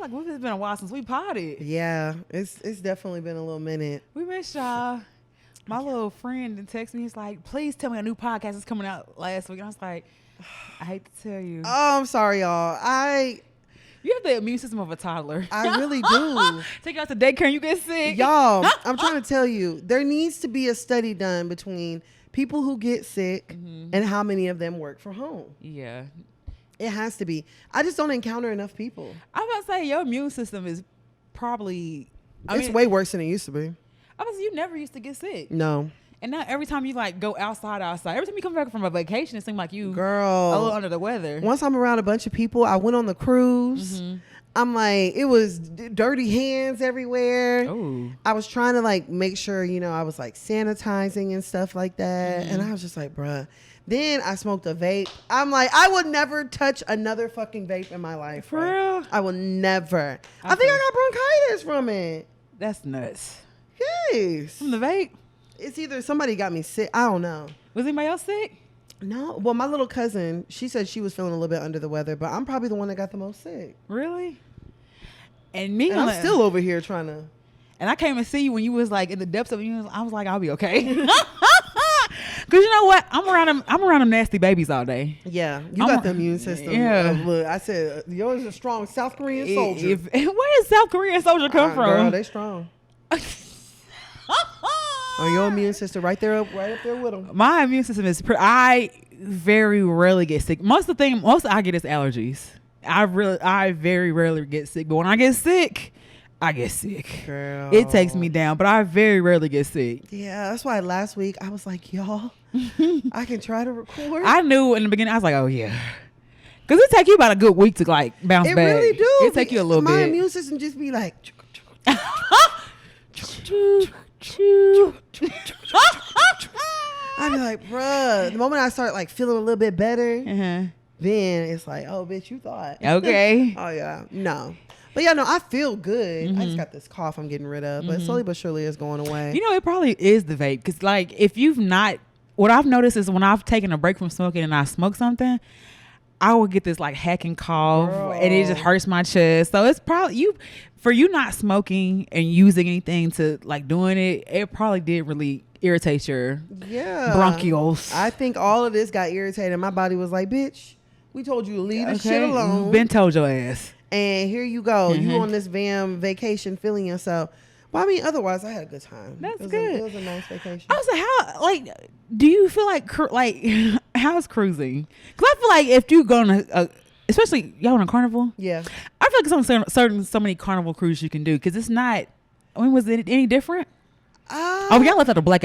like it's been a while since we potted. Yeah, it's definitely been a little minute. We missed y'all. My little friend and text me. He's like, please tell me a new podcast is coming out last week. And I was like, I hate to tell you. Oh, I'm sorry, y'all. You have the immune system of a toddler. I really do. Take you out to daycare and you get sick. Y'all, I'm trying to tell you, there needs to be a study done between people who get sick and how many of them work from home. Yeah. It has to be. I just don't encounter enough people. I was about to say, your immune system is probably... It's way worse than it used to be. I was you never used to get sick. No. And now every time you like go outside, every time you come back from a vacation, it seems like you girl a little under the weather. Once I'm around a bunch of people, I went on the cruise. I'm like, it was dirty hands everywhere. Ooh. I was trying to like make sure, I was like sanitizing and stuff like that. And I was just like, bruh. Then I smoked a vape. I'm like, I would never touch another fucking vape in my life. For real? I will never. I think I got bronchitis from it. That's nuts. Yes. From the vape? It's either somebody got me sick. I don't know. Was anybody else sick? No. Well, my little cousin, she said she was feeling a little bit under the weather, but I'm probably the one that got the most sick. Really? And me, I'm still over here trying to. And I came and see you when you was like in the depths of it. I was like, I'll be okay. Cause you know what? I'm around them nasty babies all day. Yeah, you got the immune system. Yeah. Look, I said yours is a strong South Korean soldier. Where does South Korean soldier come from? Girl, they strong. Your immune system right up there with them. My immune system is I very rarely get sick. Most I get is allergies. I very rarely get sick, but when I get sick, Girl. It takes me down, but I very rarely get sick. Yeah, that's why last week I was like, y'all, I can try to record. I knew in the beginning, I was like, oh yeah. Because it take you about a good week to like bounce back. It really do. It take you a little bit. My immune system just be like... I'd be like, bruh, the moment I start like feeling a little bit better, then it's like, oh, bitch, you thought. Okay. Oh, yeah. No. But yeah, no, I feel good. I just got this cough I'm getting rid of, but slowly but surely it's going away. You know, it probably is the vape. Because like, if you've not, what I've noticed is when I've taken a break from smoking and I smoke something, I will get this like hacking cough. Girl. And it just hurts my chest. So it's probably for you not smoking and using anything to like doing it, it probably did really irritate your bronchioles. I think all of this got irritated. My body was like, bitch, we told you to leave this shit alone. Been told your ass. And here you go. You on this vacation feeling yourself. Well, I mean, otherwise, I had a good time. That's good. It was a nice vacation. I was like, how, like, do you feel like, how's cruising? Because I feel like if you go on especially y'all on a carnival. Yeah. I feel like it's on so many carnival cruises you can do because it's not, was it any different? Y'all left out a black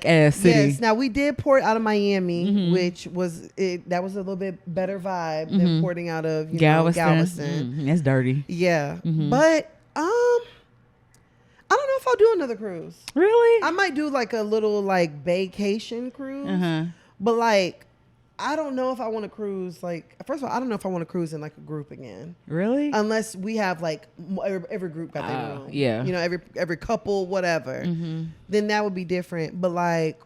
ass city. Yes. Now we did port out of Miami, which was that was a little bit better vibe than porting out of Galveston. That's dirty. Yeah, but I don't know if I'll do another cruise. Really? I might do like a little like vacation cruise, but like I don't know if I want to cruise. Like, first of all, I don't know if I want to cruise in like a group again. Really? Unless we have like every group got their own. Yeah. You know, every couple, whatever. Then that would be different. But like,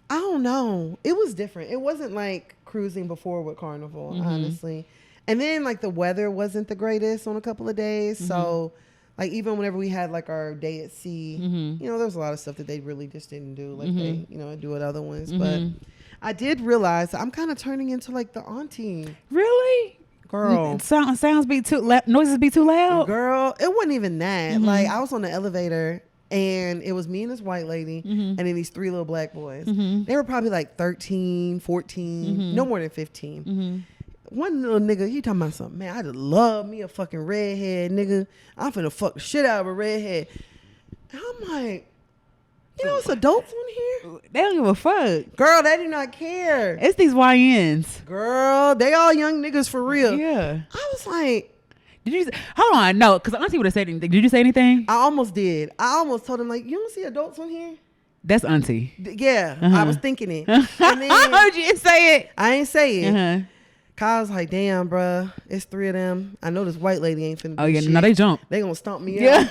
I don't know. It was different. It wasn't like cruising before with Carnival, honestly. And then like the weather wasn't the greatest on a couple of days. So like even whenever we had like our day at sea, you know, there was a lot of stuff that they really just didn't do like they, you know, do at other ones. But I did realize I'm kind of turning into like the auntie. Really? Girl. Sounds be too loud. Noises be too loud? Girl, it wasn't even that. Like I was on the elevator and it was me and this white lady and then these three little black boys. They were probably like 13, 14, no more than 15. One little nigga, he talking about something. Man, I just love me a fucking redhead nigga. I'm finna fuck the shit out of a redhead. And I'm like, you know, it's adults on here. They don't give a fuck. Girl, they do not care. It's these YNs. Girl, they all young niggas for real. Yeah. I was like, hold on, no, because Auntie would have said anything. Did you say anything? I almost did. I almost told him, like, you don't see adults on here? That's Auntie. Yeah, I was thinking it. And then, I heard you say it. I ain't say it. Kyle's like, damn, bruh, it's three of them. I know this white lady ain't finna do shit. No, they jump. They gonna stomp me out.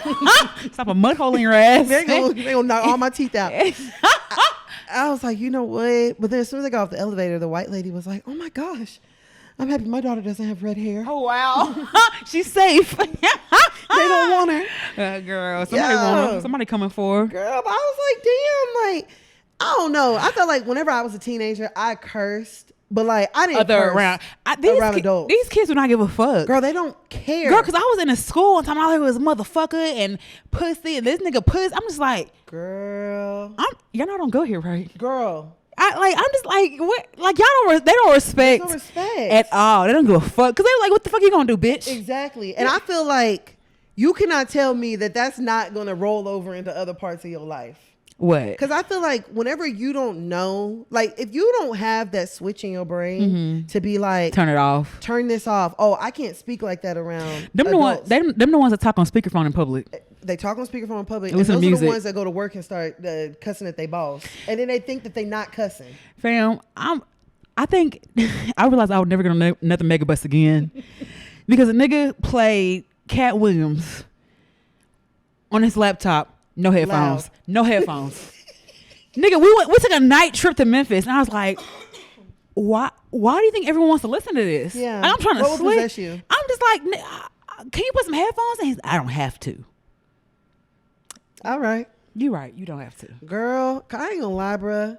Stop a mud hole in your ass. they gonna knock all my teeth out. I was like, you know what? But then as soon as I got off the elevator, the white lady was like, oh my gosh, I'm happy my daughter doesn't have red hair. Oh wow, she's safe. They don't want her. Girl, somebody want her. Somebody coming for her. Girl, but I was like, damn, like, I don't know. I felt like whenever I was a teenager, I cursed. But like, I didn't curse around adults. These kids do not give a fuck. Girl, they don't care. Girl, because I was in a school and time all I heard was motherfucker and pussy and this nigga puss. I'm just like, girl, y'all don't go here, right? Girl. I'm just like, what? Like, they don't respect. No respect. At all. They don't give a fuck. Because they were like, what the fuck you gonna do, bitch? Exactly. And I feel like you cannot tell me that that's not going to roll over into other parts of your life. What? Because I feel like whenever you don't know, like if you don't have that switch in your brain to be like, turn it off, turn this off. Oh, I can't speak like that around them adults. them the ones that talk on speakerphone in public. They talk on speakerphone in public. And those are music. the ones that go to work and start cussing at their boss, and then they think that they not cussing. Fam, I think I realized I would never get on another Megabus again because a nigga played Cat Williams on his laptop. No headphones. Loud. No headphones. Nigga, we took a night trip to Memphis, and I was like, why do you think everyone wants to listen to this? Yeah. And I'm trying to what sleep. Possess you? I'm just like, can you put some headphones? And I don't have to. All right. You're right. You don't have to. Girl, I ain't gonna lie, bruh.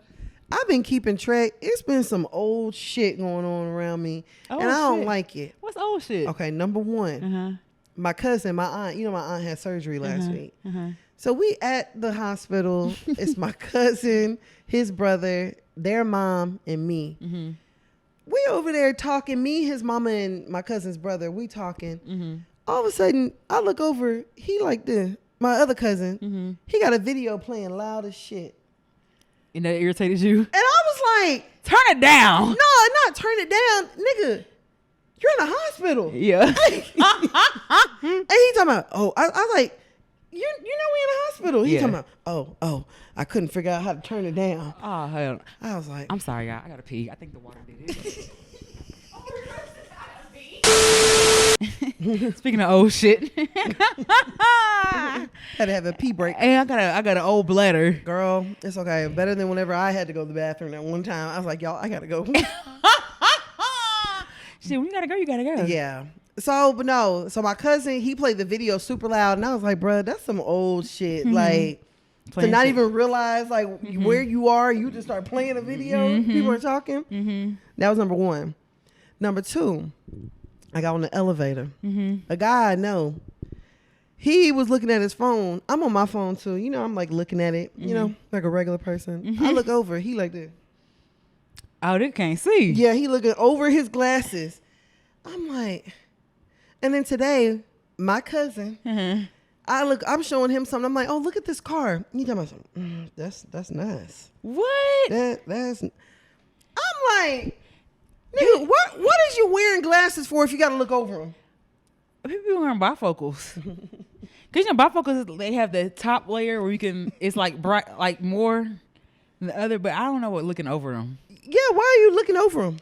I've been keeping track. It's been some old shit going on around me, and I don't like it. What's old shit? Okay, number one, my cousin, my aunt. You know, my aunt had surgery last week. So we at the hospital. It's my cousin, his brother, their mom, and me. We over there talking. Me, his mama, and my cousin's brother. We talking. All of a sudden, I look over. He like this. My other cousin. He got a video playing loud as shit. And that irritated you? And I was like, turn it down. No, not turn it down, nigga. You're in the hospital. Yeah. And he talking about, oh, I was like, you know we in the hospital. He talking about, oh, I couldn't figure out how to turn it down. Oh, hell. I was like, I'm sorry, y'all. I gotta pee. I think the water did it. Speaking of old shit. Had to have a pee break. Hey, I got an old bladder. Girl, it's okay. Better than whenever I had to go to the bathroom that one time. I was like, y'all, I gotta go. Shit, when you gotta go, you gotta go. Yeah. So, but no. So my cousin, he played the video super loud, and I was like, bruh, that's some old shit. Like, playing to not even realize like where you are, you just start playing a video. People are talking. That was number one. Number two, I got on the elevator. A guy I know, he was looking at his phone. I'm on my phone too. You know, I'm like looking at it, you know, like a regular person. I look over. He like this. Oh, they can't see. Yeah, he looking over his glasses. I'm like, and then today, my cousin, I'm showing him something. I'm like, oh, look at this car. He talking about something. That's nice. What? That's. I'm like, nigga, what is you wearing glasses for if you got to look over them? People wearing bifocals. Cause you know bifocals, they have the top layer where you can. It's like bright, like more than the other. But I don't know what looking over them. Yeah, why are you looking over them?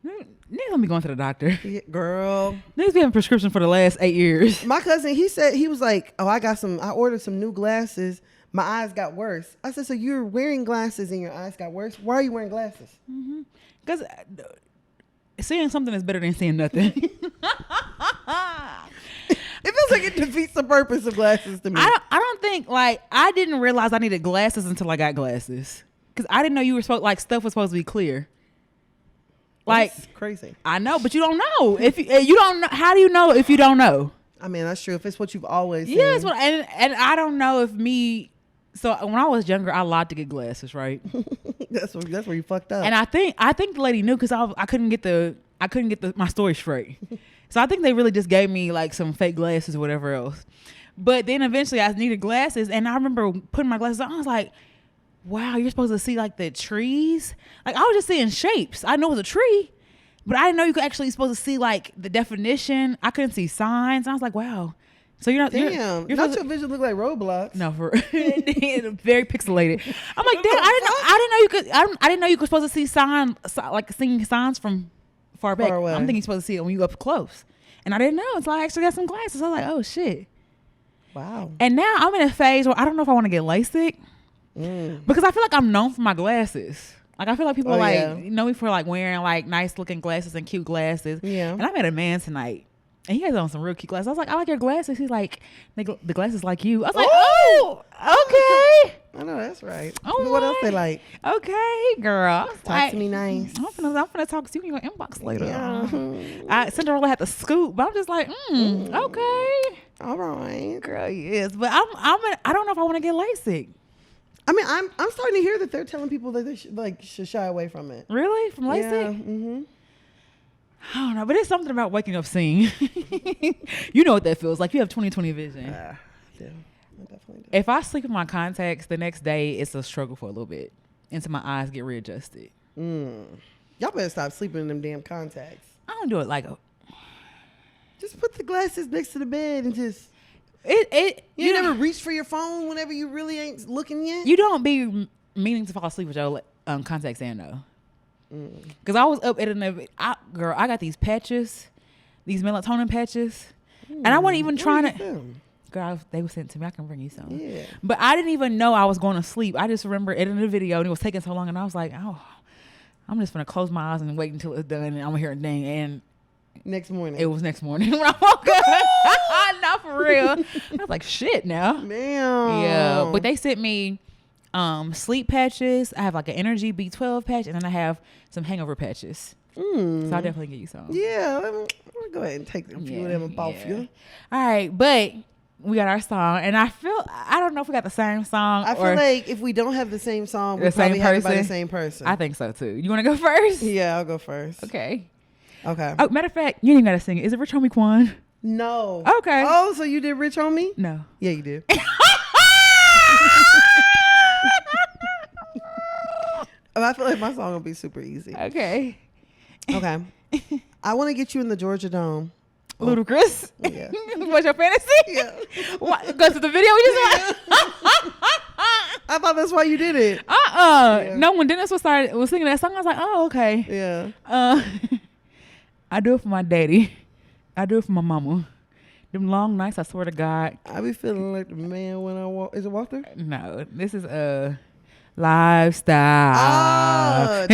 Niggas don't be going to the doctor. Yeah, girl. Niggas be having prescription for the last 8 years. My cousin, he said, he was like, oh, I ordered some new glasses. My eyes got worse. I said, so you're wearing glasses and your eyes got worse? Why are you wearing glasses? Because seeing something is better than seeing nothing. It feels like it defeats the purpose of glasses to me. I don't think, like, I didn't realize I needed glasses until I got glasses. Because I didn't know you were supposed, like, stuff was supposed to be clear. Like, that's crazy. I know, but you don't know. If you don't know, how do you know if you don't know? I mean, that's true. If it's what you've always seen. Yeah, and I don't know if me. So when I was younger, I lied to get glasses, right? that's where you fucked up. And I think the lady knew because I couldn't get my story straight. So I think they really just gave me like some fake glasses or whatever else. But then eventually I needed glasses, and I remember putting my glasses on. I was like, wow, you're supposed to see like the trees. Like I was just seeing shapes. I know it was a tree, but I didn't know you could actually supposed to see like the definition. I couldn't see signs. I was like, wow. So you're not. Damn. You're not your vision look like Roblox. No, for very pixelated. I'm like, damn. I didn't know you were supposed to see like seeing signs from far back. Far away. I'm thinking you're supposed to see it when you up close, and I didn't know until I actually got some glasses. I was like, oh shit. Wow. And now I'm in a phase where I don't know if I want to get LASIK. Because I feel like I'm known for my glasses. Like I feel like people know me for like wearing like nice looking glasses and cute glasses. Yeah. And I met a man tonight. And he has on some real cute glasses. I was like, I like your glasses. He's like, the glasses like you. I was like, oh, okay. I know that's right. Oh, what else they like? Okay, girl. Talk to me nice. I'm finna talk to you in your inbox later. Yeah. Cinderella had to scoop, but I'm just like, okay. All right. Girl, yes. But I don't know if I want to get LASIK. I mean, I'm starting to hear that they're telling people that they should shy away from it. Really? From LASIK? Yeah. Mm-hmm. I don't know, but it's something about waking up seeing. You know what that feels like. You have 20/20 vision. Yeah, I definitely do. If I sleep in my contacts, the next day it's a struggle for a little bit until my eyes get readjusted. Y'all better stop sleeping in them damn contacts. I don't do it like just put the glasses next to the bed and just you never reach for your phone whenever you really ain't looking yet. You don't be meaning to fall asleep with your contacts in though. Because I was up at I got these patches, these melatonin patches, and I wasn't even trying to. Girl, they were sent to me. I can bring you some. Yeah. But I didn't even know I was going to sleep. I just remember editing the video and it was taking so long, and I was like, oh, I'm just gonna close my eyes and wait until it's done, and I'm gonna hear a ding. And next morning, it was next morning when I woke up. Not for real. I was like, shit, now. Damn. Yeah, but they sent me sleep patches. I have like an energy B12 patch, and then I have some hangover patches. So I'll definitely get you some. Yeah, I'm gonna go ahead and take a few of them and off you. All right, but we got our song, and I don't know if we got the same song. I feel like if we don't have the same song, we probably have it by the same person. I think so too. You want to go first? Yeah, I'll go first. Okay. Oh, matter of fact, you ain't gotta sing it. Is it Rich Homie Quan? No. Okay. Oh, so you did Rich Homie? No. Yeah, you did. I feel like my song will be super easy. Okay. I want to get you in the Georgia Dome. Ludacris? Yeah. What's your fantasy? Yeah. What? Go to the video we just watched? I thought that's why you did it. Yeah. No, when Dennis was singing that song, I was like, oh, okay. Yeah. I do it for my daddy. I do it for my mama. Them long nights, I swear to God. I be feeling like the man when I walk. Is it Walter? No, this is Lifestyle. Oh,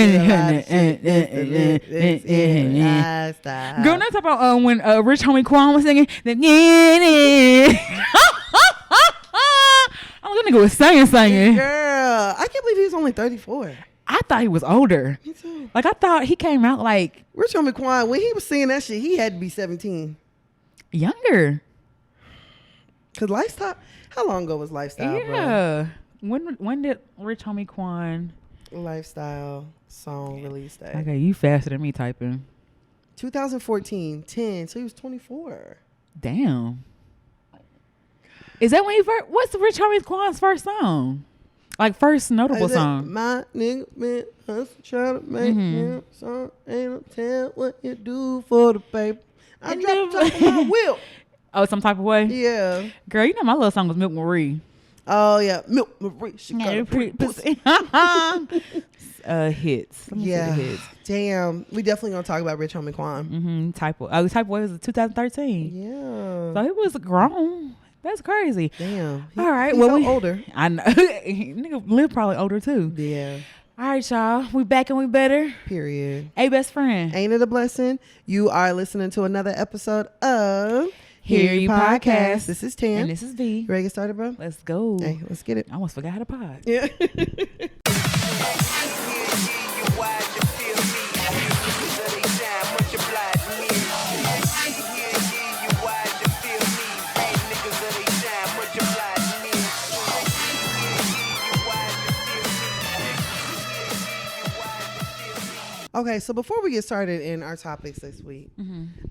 lifestyle. Girl, let's talk about when Rich Homie Quan was singing. Oh, that nigga was singing. Girl, I can't believe he was only 34. I thought he was older. Me too. Like I thought he came out like Rich Homie Quan, when he was singing that shit, he had to be 17. Younger. Cause Lifestyle. How long ago was Lifestyle? Yeah. Bro? When did Rich Homie Quan Lifestyle song release date? Okay, you faster than me typing. 2014, 10. So he was 24. Damn. Is that when he first? What's Rich Homie Quan's first song? Like first notable song? My nigga been hustling, trying to make him song. Ain't no tell what you do for the paper. I dropped the top of my wheel. Oh, some type of way? Yeah. Girl, you know my little song was Milk Marie. Oh, yeah. Milk Marie. She got a pretty pussy. Hits. Yeah. Hits. Damn. We definitely going to talk about Rich Homie Quan. Type of way was 2013. Yeah. So he was grown. That's crazy. Damn. All right. He felt older. I know. Nigga lived probably older too. Yeah. All right, y'all. We back and we better. Period. Hey, best friend. Ain't it a blessing? You are listening to another episode of Hear You Podcast. This is Tam. And this is V. You ready to get started, bro? Let's go. Hey, let's get it. I almost forgot how to pod. Yeah. Okay, so before we get started in our topics this week,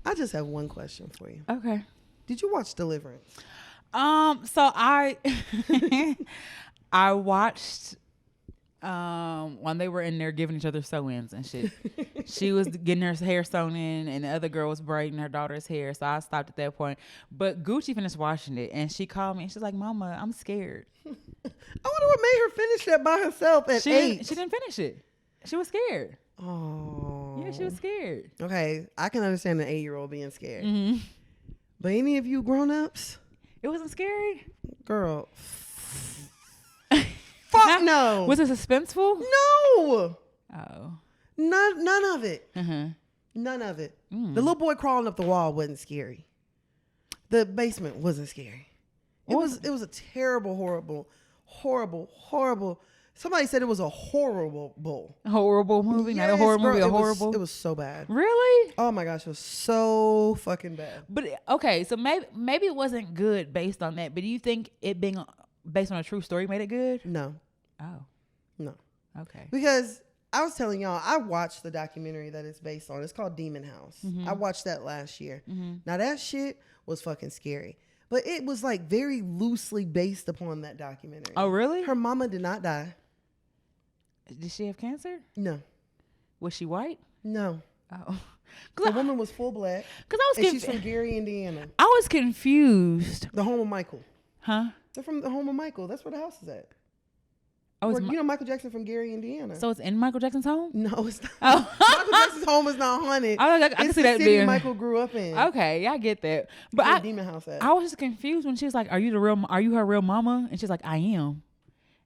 I just have one question for you. Okay. Did you watch Deliverance? So I I watched when they were in there giving each other sew-ins and shit. She was getting her hair sewn in and the other girl was braiding her daughter's hair. So I stopped at that point. But Gucci finished watching it and she called me and she's like, Mama, I'm scared. I wonder what made her finish that by herself at 8. She didn't finish it. She was scared. Oh. Yeah, she was scared. Okay, I can understand an 8-year-old being scared. But any of you grown-ups? It wasn't scary? Girl. Fuck no. Was it suspenseful? No. Oh. None of it. Uh-huh. None of it. The little boy crawling up the wall wasn't scary. The basement wasn't scary. It was a terrible, horrible. Somebody said it was a horrible movie, yes, not a horror movie, girl, a horrible. It was so bad. Really? Oh my gosh, it was so fucking bad. But okay, so maybe it wasn't good based on that. But do you think it being based on a true story made it good? No. Oh. No. Okay. Because I was telling y'all, I watched the documentary that it's based on. It's called Demon House. Mm-hmm. I watched that last year. Mm-hmm. Now that shit was fucking scary. But it was like very loosely based upon that documentary. Oh, really? Her mama did not die. Did she have cancer? No. Was she white? No. Oh. The woman was full black. Because I was she's from Gary, Indiana. I was confused. The home of Michael. Huh? They're from the home of Michael. That's where the house is at. Oh, Where, you know Michael Jackson from Gary, Indiana. So it's in Michael Jackson's home? No, it's not. Oh. Michael Jackson's home is not haunted. I can it's see the that city being. Michael grew up in. Okay, yeah, I get that. But Where Demon House at. I was just confused when she was like, "Are you her real mama?" And she's like, "I am."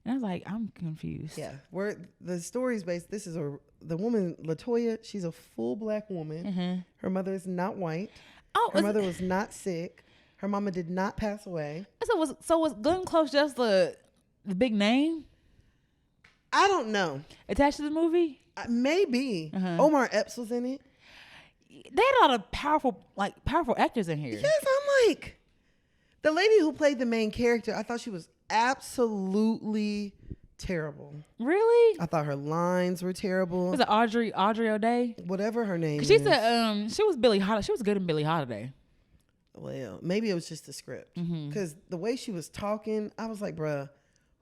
And I was like, "I'm confused." Yeah, where the story's based. This is the woman Latoya. She's a full black woman. Mm-hmm. Her mother is not white. Oh, her mother was not sick. Her mama did not pass away. So was Glenn Close just the big name I don't know. attached to the movie? Maybe Omar Epps was in it. They had a lot of powerful actors in here. Yes, I'm like the lady who played the main character. I thought she was absolutely terrible. Really? I thought her lines were terrible. Was it Audrey O'Day? Whatever her name is. She said she was Billie Holiday. She was good in Billie Holiday. Well, maybe it was just the script. Mm-hmm. Because the way she was talking, I was like, bruh,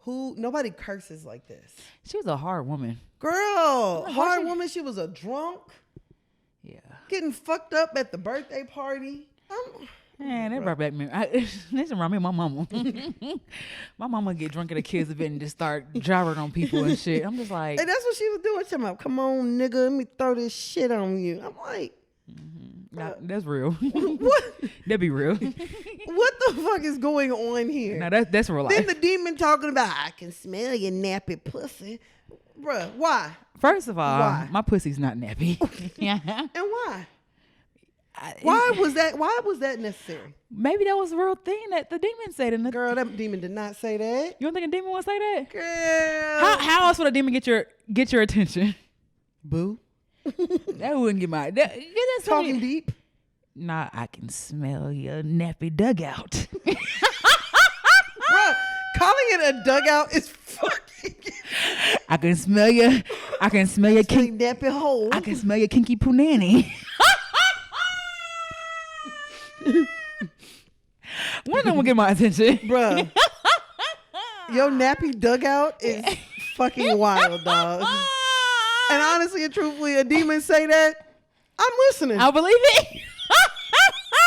nobody curses like this. She was a hard woman. Girl, hard woman. She was a drunk. Yeah. Getting fucked up at the birthday party. Man, that brought back me. This remind me of my mama. My mama get drunk at a kid's event and just start driving on people and shit. I'm just like, and that's what she was doing. She's like, come on, nigga, let me throw this shit on you. I'm like, nah, that's real. What? That'd be real. What the fuck is going on here? No, that's real life. Then the demon talking about, I can smell your nappy pussy. Bruh, why? First of all, Why? my pussy's not nappy. Yeah. And why? Why was that necessary? Maybe that was a real thing that the demon said. In the Girl, that demon did not say that. You don't think a demon would say that? Girl. How else would a demon get your attention? Boo. That wouldn't get my that's Talking deep. Nah, I can smell your nappy dugout. Bruh, calling it a dugout is fucking. I can smell your nappy hole. I can smell your kinky punani. When that will get my attention? Bruh. Your nappy dugout is fucking wild, dog. And honestly and truthfully, a demon say that, I'm listening. I believe it.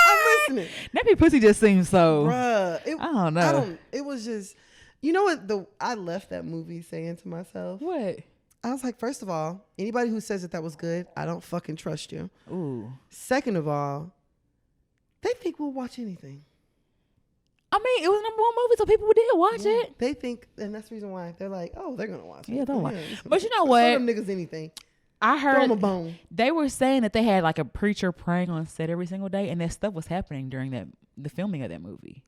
I'm listening. Nappy pussy just seems so. Bruh. I don't know. It was just, you know what? I left that movie saying to myself. What? I was like, first of all, anybody who says that was good, I don't fucking trust you. Ooh. Second of all, they think we'll watch anything. I mean, it was number one movie, so people did watch it. They think, and that's the reason why they're like, oh, they're gonna watch it. Yeah, they'll watch it. But you know what? Throw them niggas anything. I heard Throw them a bone. They were saying that they had like a preacher praying on set every single day, and that stuff was happening during the filming of that movie.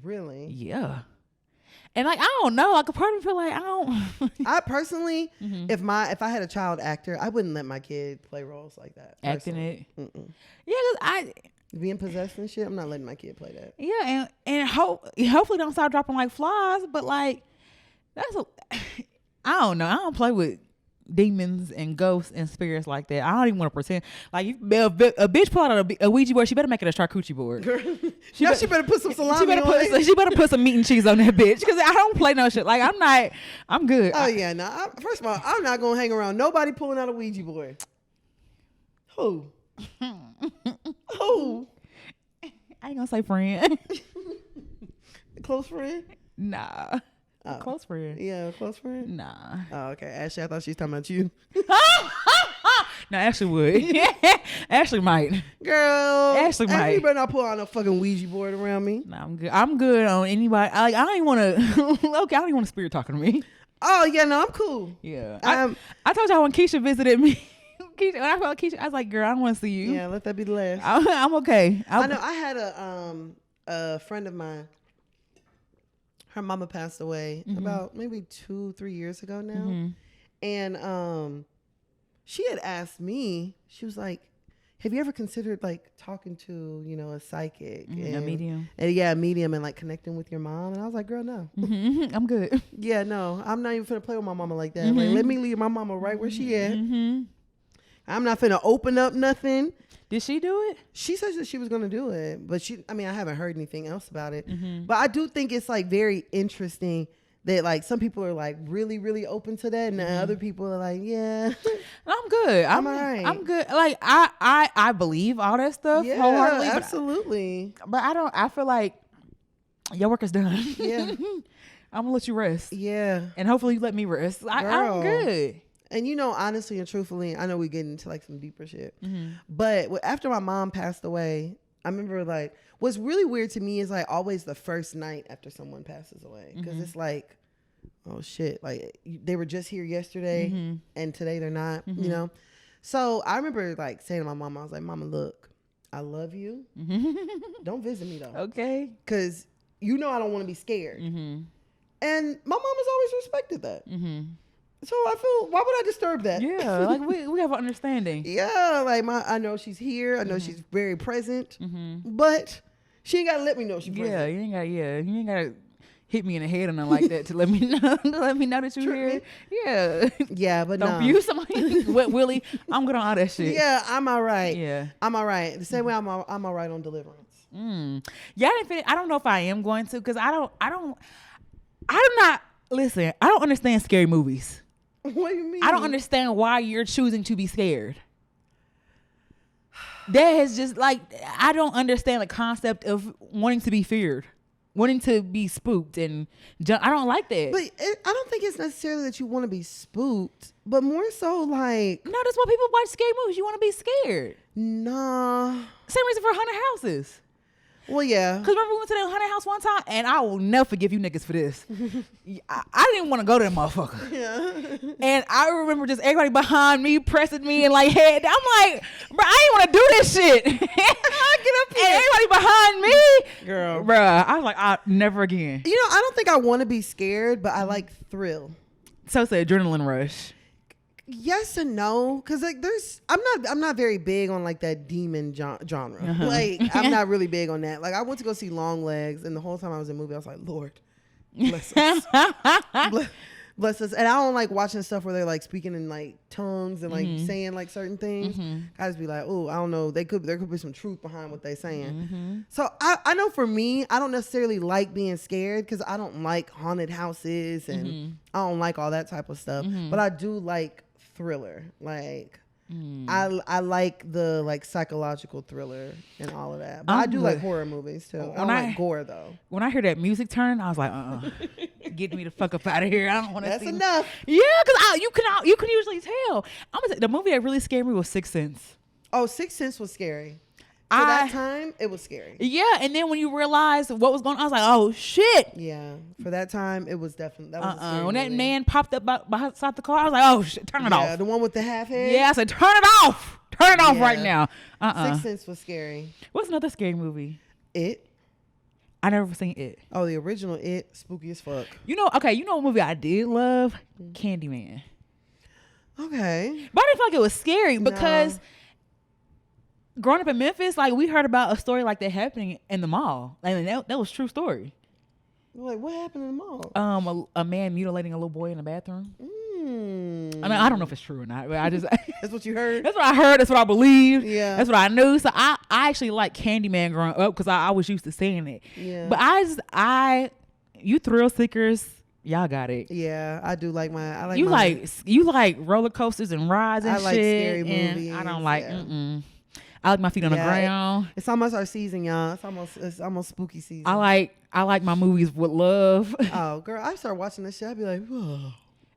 Really? Yeah. And like, I don't know, like a part of me feel like I don't. I personally, if I had a child actor, I wouldn't let my kid play roles like that. Acting it. Mm-mm. Yeah, 'cause I. Being possessed and shit, I'm not letting my kid play that. Yeah, and hopefully don't start dropping like flies. But like, I don't know. I don't play with demons and ghosts and spirits like that. I don't even want to pretend. Like, if a bitch pull out a Ouija board, she better make it a charcuterie board. She better put some salami on it. She better put some meat and cheese on that bitch, because I don't play no shit. Like, I'm good. Oh yeah, no. First of all, I'm not gonna hang around nobody pulling out a Ouija board. Who? Who? I ain't gonna say friend. Close friend? Nah. Close friend. Yeah, close friend? Nah. Oh, okay. Ashley, I thought she was talking about you. No, Ashley would. Ashley might. Girl. Ashley might. You better not pull out no fucking Ouija board around me. No, I'm good. I'm good on anybody. I don't even want to. Okay, I don't even want a spirit talking to me. Oh yeah, no, I'm cool. Yeah. I told y'all when Keisha visited me. When I felt Keisha, I was like, girl, I don't want to see you. Yeah, let that be the last. I'm okay. I know. I had a friend of mine. Her mama passed away about maybe 2-3 years ago now, and she had asked me. She was like, "Have you ever considered like talking to a psychic, and, a medium, a medium, and like connecting with your mom?" And I was like, "Girl, no, I'm good. Yeah, no, I'm not even finna play with my mama like that. Like, let me leave my mama right where she at. I'm not finna open up nothing." Did she do it? She says that she was going to do it, but I haven't heard anything else about it. But I do think it's like very interesting that like some people are like really, really open to that. And other people are like, yeah, I'm good. I'm all right. I'm good. Like I believe all that stuff. Yeah, wholeheartedly, absolutely. But I feel like your work is done. Yeah. I'm gonna let you rest. Yeah. And hopefully you let me rest. I'm good. And honestly and truthfully, I know we get into like some deeper shit, but after my mom passed away, I remember like what's really weird to me is like always the first night after someone passes away, because it's like, oh shit, like they were just here yesterday and today they're not, So I remember like saying to my mom, I was like, "Mama, look, I love you. Don't visit me though, okay? Because I don't want to be scared." And my mom has always respected that. So I feel, why would I disturb that? Yeah, like we have an understanding. Yeah, like I know she's here. I know she's very present, but she ain't gotta let me know she's present. Yeah, you ain't gotta hit me in the head or nothing like that to let me know that you're here. Yeah, yeah, but don't abuse somebody. What, Willie? I'm good on all that shit. Yeah, I'm all right. Yeah, I'm all right. The same way I'm all right on Deliverance. Yeah, I don't know if I am going to, because I'm not. Listen, I don't understand scary movies. What do you mean? I don't understand why you're choosing to be scared. That is just like, I don't understand the concept of wanting to be feared, wanting to be spooked, and I don't like that. But I don't think it's necessarily that you want to be spooked, but more so like, no, that's why people watch scary movies. You want to be scared. Nah. Same reason for haunted houses. Well, yeah. Because remember we went to the haunted house one time, and I will never forgive you niggas for this. I didn't even want to go to that motherfucker. Yeah. And I remember just everybody behind me pressing me and like head. I'm like, bro, I didn't want to do this shit. Get up here. And everybody behind me, girl, bro. I was like, never again. I don't think I want to be scared, but I like thrill. So it's an adrenaline rush. Yes and no, because like I'm not very big on like that demon genre. Like I'm not really big on that. Like I went to go see Long Legs, and the whole time I was in the movie, I was like, Lord, bless us, bless us. And I don't like watching stuff where they're like speaking in like tongues and like saying like certain things. I just be like, oh, I don't know. There could be some truth behind what they're saying. So I know for me, I don't necessarily like being scared, because I don't like haunted houses and I don't like all that type of stuff. But I do like thriller. Like I like the like psychological thriller and all of that. But I do like horror movies too. I don't like gore though. When I hear that music turn, I was like, get me the fuck up out of here. I don't want to see. That's enough. Yeah, because you can usually tell. The movie that really scared me was Sixth Sense. Oh, Sixth Sense was scary. For that time, it was scary. Yeah, and then when you realize what was going on, I was like, oh shit. Yeah, for that time, it was definitely, that was a scary when that movie. man popped up outside the car, I was like, oh shit, turn it off. Yeah, the one with the half head. Yeah, I said, turn it off. Turn it off right now. Sixth Sense was scary. What's another scary movie? It. I never seen It. Oh, the original It, spooky as fuck. You know what movie I did love? Candyman. Okay. But I didn't feel like it was scary because growing up in Memphis, like we heard about a story like that happening in the mall. Like that was a true story. Like what happened in the mall? A man mutilating a little boy in the bathroom. I mean, I don't know if it's true or not, but I just that's what you heard. That's what I heard. That's what I believed. Yeah, that's what I knew. So I actually liked Candyman growing up because I was used to seeing it. Yeah, but you thrill seekers, y'all got it. Yeah, I do like my. I like you like roller coasters and rides and I shit. like scary movies. I don't like. I like my feet on the ground. It's almost our season, y'all. It's almost spooky season. I like my movies with love. Oh, girl, I start watching this shit. I be like, whoa.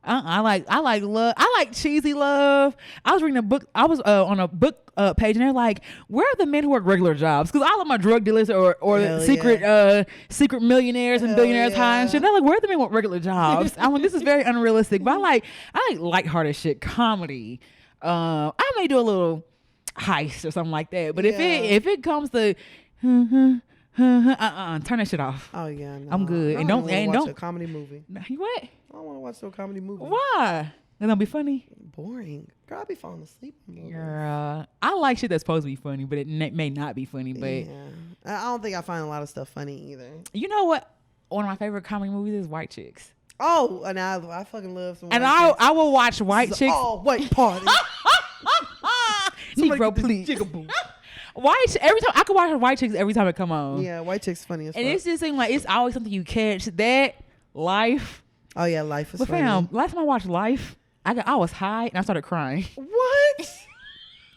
I like love. I like cheesy love. I was reading a book. I was on a book page, and they're like, "Where are the men who work regular jobs?" Because all of my drug dealers or secret millionaires and billionaires high and shit. They're like, "Where are the men who work regular jobs?" I'm like, this is very unrealistic. But I like lighthearted shit, comedy. I may do a little heist or something like that. But if it comes to turn that shit off. Oh yeah, no. I'm good. I don't watch a comedy movie. What? I don't want to watch no comedy movie. Why? It's gonna be funny. Boring. Girl, I be falling asleep. Girl, I like shit that's supposed to be funny, but it may not be funny. But I don't think I find a lot of stuff funny either. You know what? One of my favorite comedy movies is White Chicks. Oh, and I fucking love some. And I will watch White Chicks. Oh, white party. Negro, please. Every time I can watch White Chicks every time it come on. Yeah, White Chicks funny as fuck. And it's just seems like it's always something you catch. That Life. Oh yeah, Life is but funny. Fam, last time I watched Life, I was high and I started crying. What?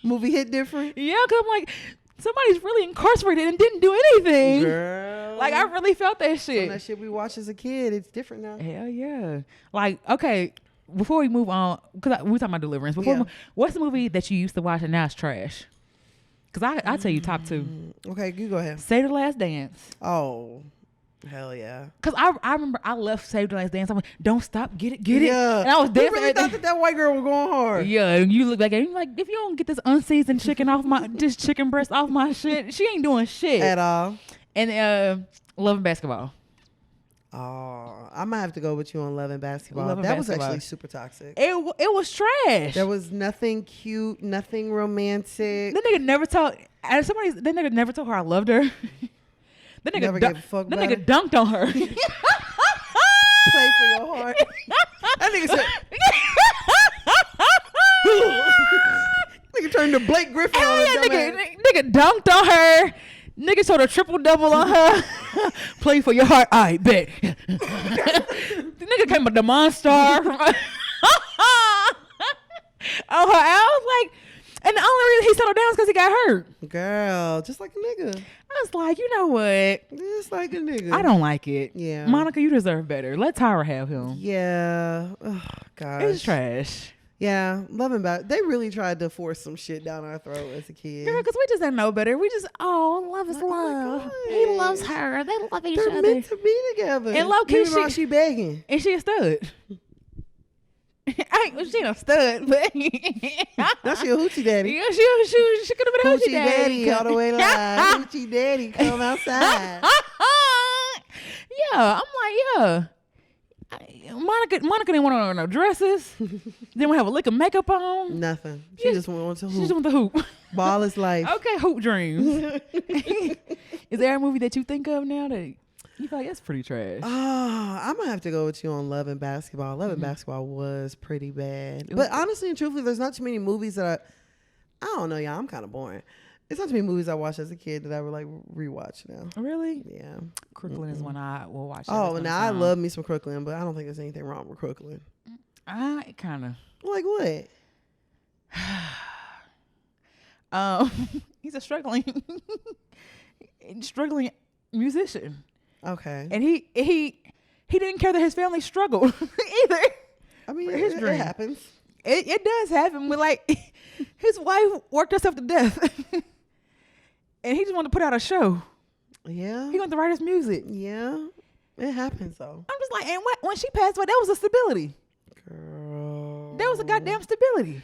Movie hit different? Yeah, because I'm like, somebody's really incarcerated and didn't do anything. Girl. Like I really felt that shit. That shit we watched as a kid, it's different now. Hell yeah. Like, okay, before we move on, because we talking about Deliverance. What's the movie that you used to watch and now it's trash? Because I tell you top 2. Okay, you go ahead. Save the Last Dance. Oh, hell yeah. Because I remember I left Save the Last Dance. I'm like, don't stop, get it. Yeah. And I was dancing. You really thought that white girl was going hard. Yeah, and you look back at it, like, if you don't get this unseasoned chicken off this chicken breast off my shit, she ain't doing shit. At all. And Love and Basketball. Oh, I might have to go with you on Love and Basketball. Love and that Basketball. was actually super toxic. It was trash. There was nothing cute, nothing romantic. That nigga never told her I loved her. That nigga never gave a fuck about nigga dunked on her. Play for your heart. That nigga said. Nigga turned to Blake Griffin on her. Nigga dunked on her. Nigga told her triple double on her. Play for your heart. I bet. The nigga came with the Monstar from on her. I was like, and the only reason he settled down is because he got hurt. Girl, just like a nigga. I was like, you know what? Just like a nigga. I don't like it. Yeah. Monica, you deserve better. Let Tyra have him. Yeah. Oh, gosh. It's trash. Yeah. Love and Basketball. They really tried to force some shit down our throat as a kid. Girl, because we just didn't know better. We just, love is love. He loves her. They love each They're other. meant to be together. And low-key, she begging. And she a stud. She ain't a stud, but now she a hoochie daddy. Yeah, she could have been a hoochie daddy all the way live. Hoochie daddy, come outside. Yeah, I'm like, Monica didn't want to wear no dresses. Didn't want to have a lick of makeup on. Nothing. She just went to hoop. She just went to hoop. Ball is life. Okay, hoop dreams. Is there a movie that you think of now that you feel like that's pretty trash? Oh, I'm gonna have to go with you on Love and Basketball. Love and Basketball was pretty bad. But honestly and truthfully, there's not too many movies that I don't know, y'all. I'm kind of boring. It's not too many movies I watched as a kid that I would like rewatch now. Really? Yeah. Crooklyn is one I will watch. Oh, now I love me some Crooklyn, but I don't think there's anything wrong with Crooklyn. I kind of. Like what? He's a struggling musician. Okay. And he didn't care that his family struggled either. I mean, his it dream happens. It does happen. But like, his wife worked herself to death, and he just wanted to put out a show. Yeah. He wanted to write his music. Yeah. It happens though. I'm just like, and when she passed away, that was a stability. Girl. That was a goddamn stability.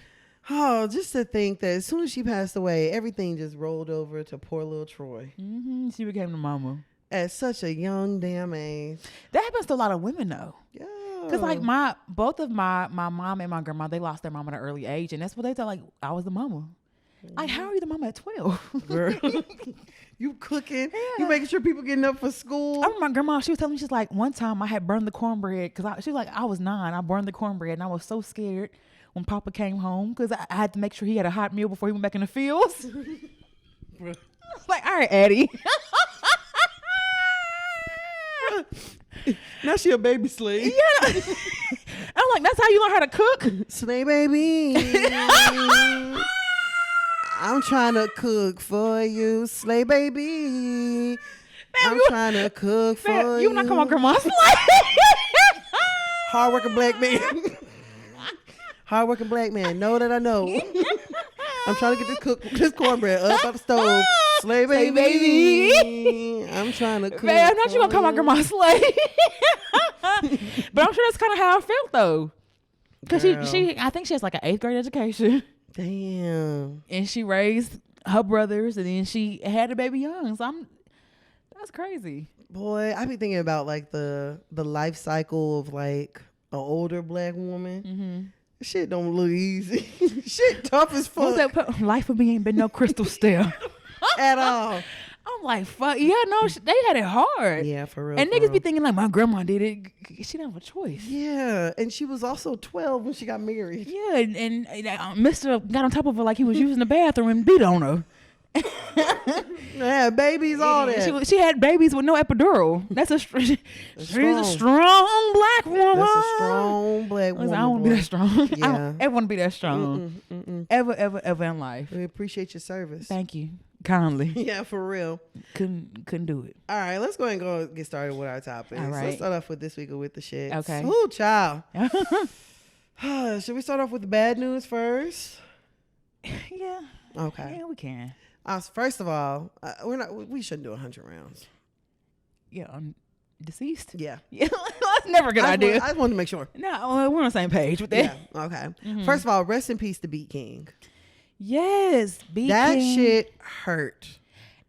Oh, just to think that as soon as she passed away, everything just rolled over to poor little Troy. Mm-hmm. She became the mama at such a young damn age. That happens to a lot of women though. Yeah. Cause like both of my mom and my grandma, they lost their mom at an early age, and that's what they tell. Like, I was the mama. Like, how are you the mama at 12? Girl, you cooking? Yeah. You making sure people getting up for school? I remember my grandma. She was telling me, she's like, one time I had burned the cornbread because she was like, I was 9. I burned the cornbread, and I was so scared when Papa came home because I had to make sure he had a hot meal before he went back in the fields. I was like, all right, Addie. Now she a baby slave. Yeah. I'm like, that's how you learn how to cook? Slay baby. I'm trying to cook for you, slay baby. I'm trying to cook for you. You not come on grandma's life. Hard working black man. Hardworking black man. Know that I know. I'm trying to get this cornbread up the stove. Slay baby. I'm trying to cook. Man, I'm not you gonna call my grandma slay. But I'm sure that's kind of how I felt though. Cause she I think she has like an 8th grade education. Damn. And she raised her brothers and then she had a baby young. So that's crazy. Boy, I be thinking about like the life cycle of like an older black woman. Mm-hmm. Shit don't look easy. Shit tough as fuck. Life for me ain't been no crystal stair. At all. I'm like, fuck. Yeah, no, they had it hard. Yeah, for real. And for niggas real. be thinking like, my grandma did it. She didn't have a choice. Yeah, and she was also 12 when she got married. Yeah, and Mr. got on top of her like he was using the bathroom and beat on her. Yeah, babies, all that. She had babies with no epidural. She's a strong black woman. That's a strong black woman. I don't want to be that strong. Yeah. I don't ever want to be that strong. Ever in life. We appreciate your service. Thank you. Kindly. Yeah, for real. Couldn't do it. All right, let's go ahead and get started with our topics. All right. Let's start off with this week with the shit. Okay. Ooh, child. Should we start off with the bad news first? Yeah. Okay. Yeah, we can. First of all, we shouldn't do 100 rounds. Yeah, I'm deceased. Yeah. Yeah, that's never a good idea. I just wanted to make sure. No, we're on the same page with that. Yeah. Okay. Mm-hmm. First of all, rest in peace to BeatKing. Yes, BeatKing. That shit hurt.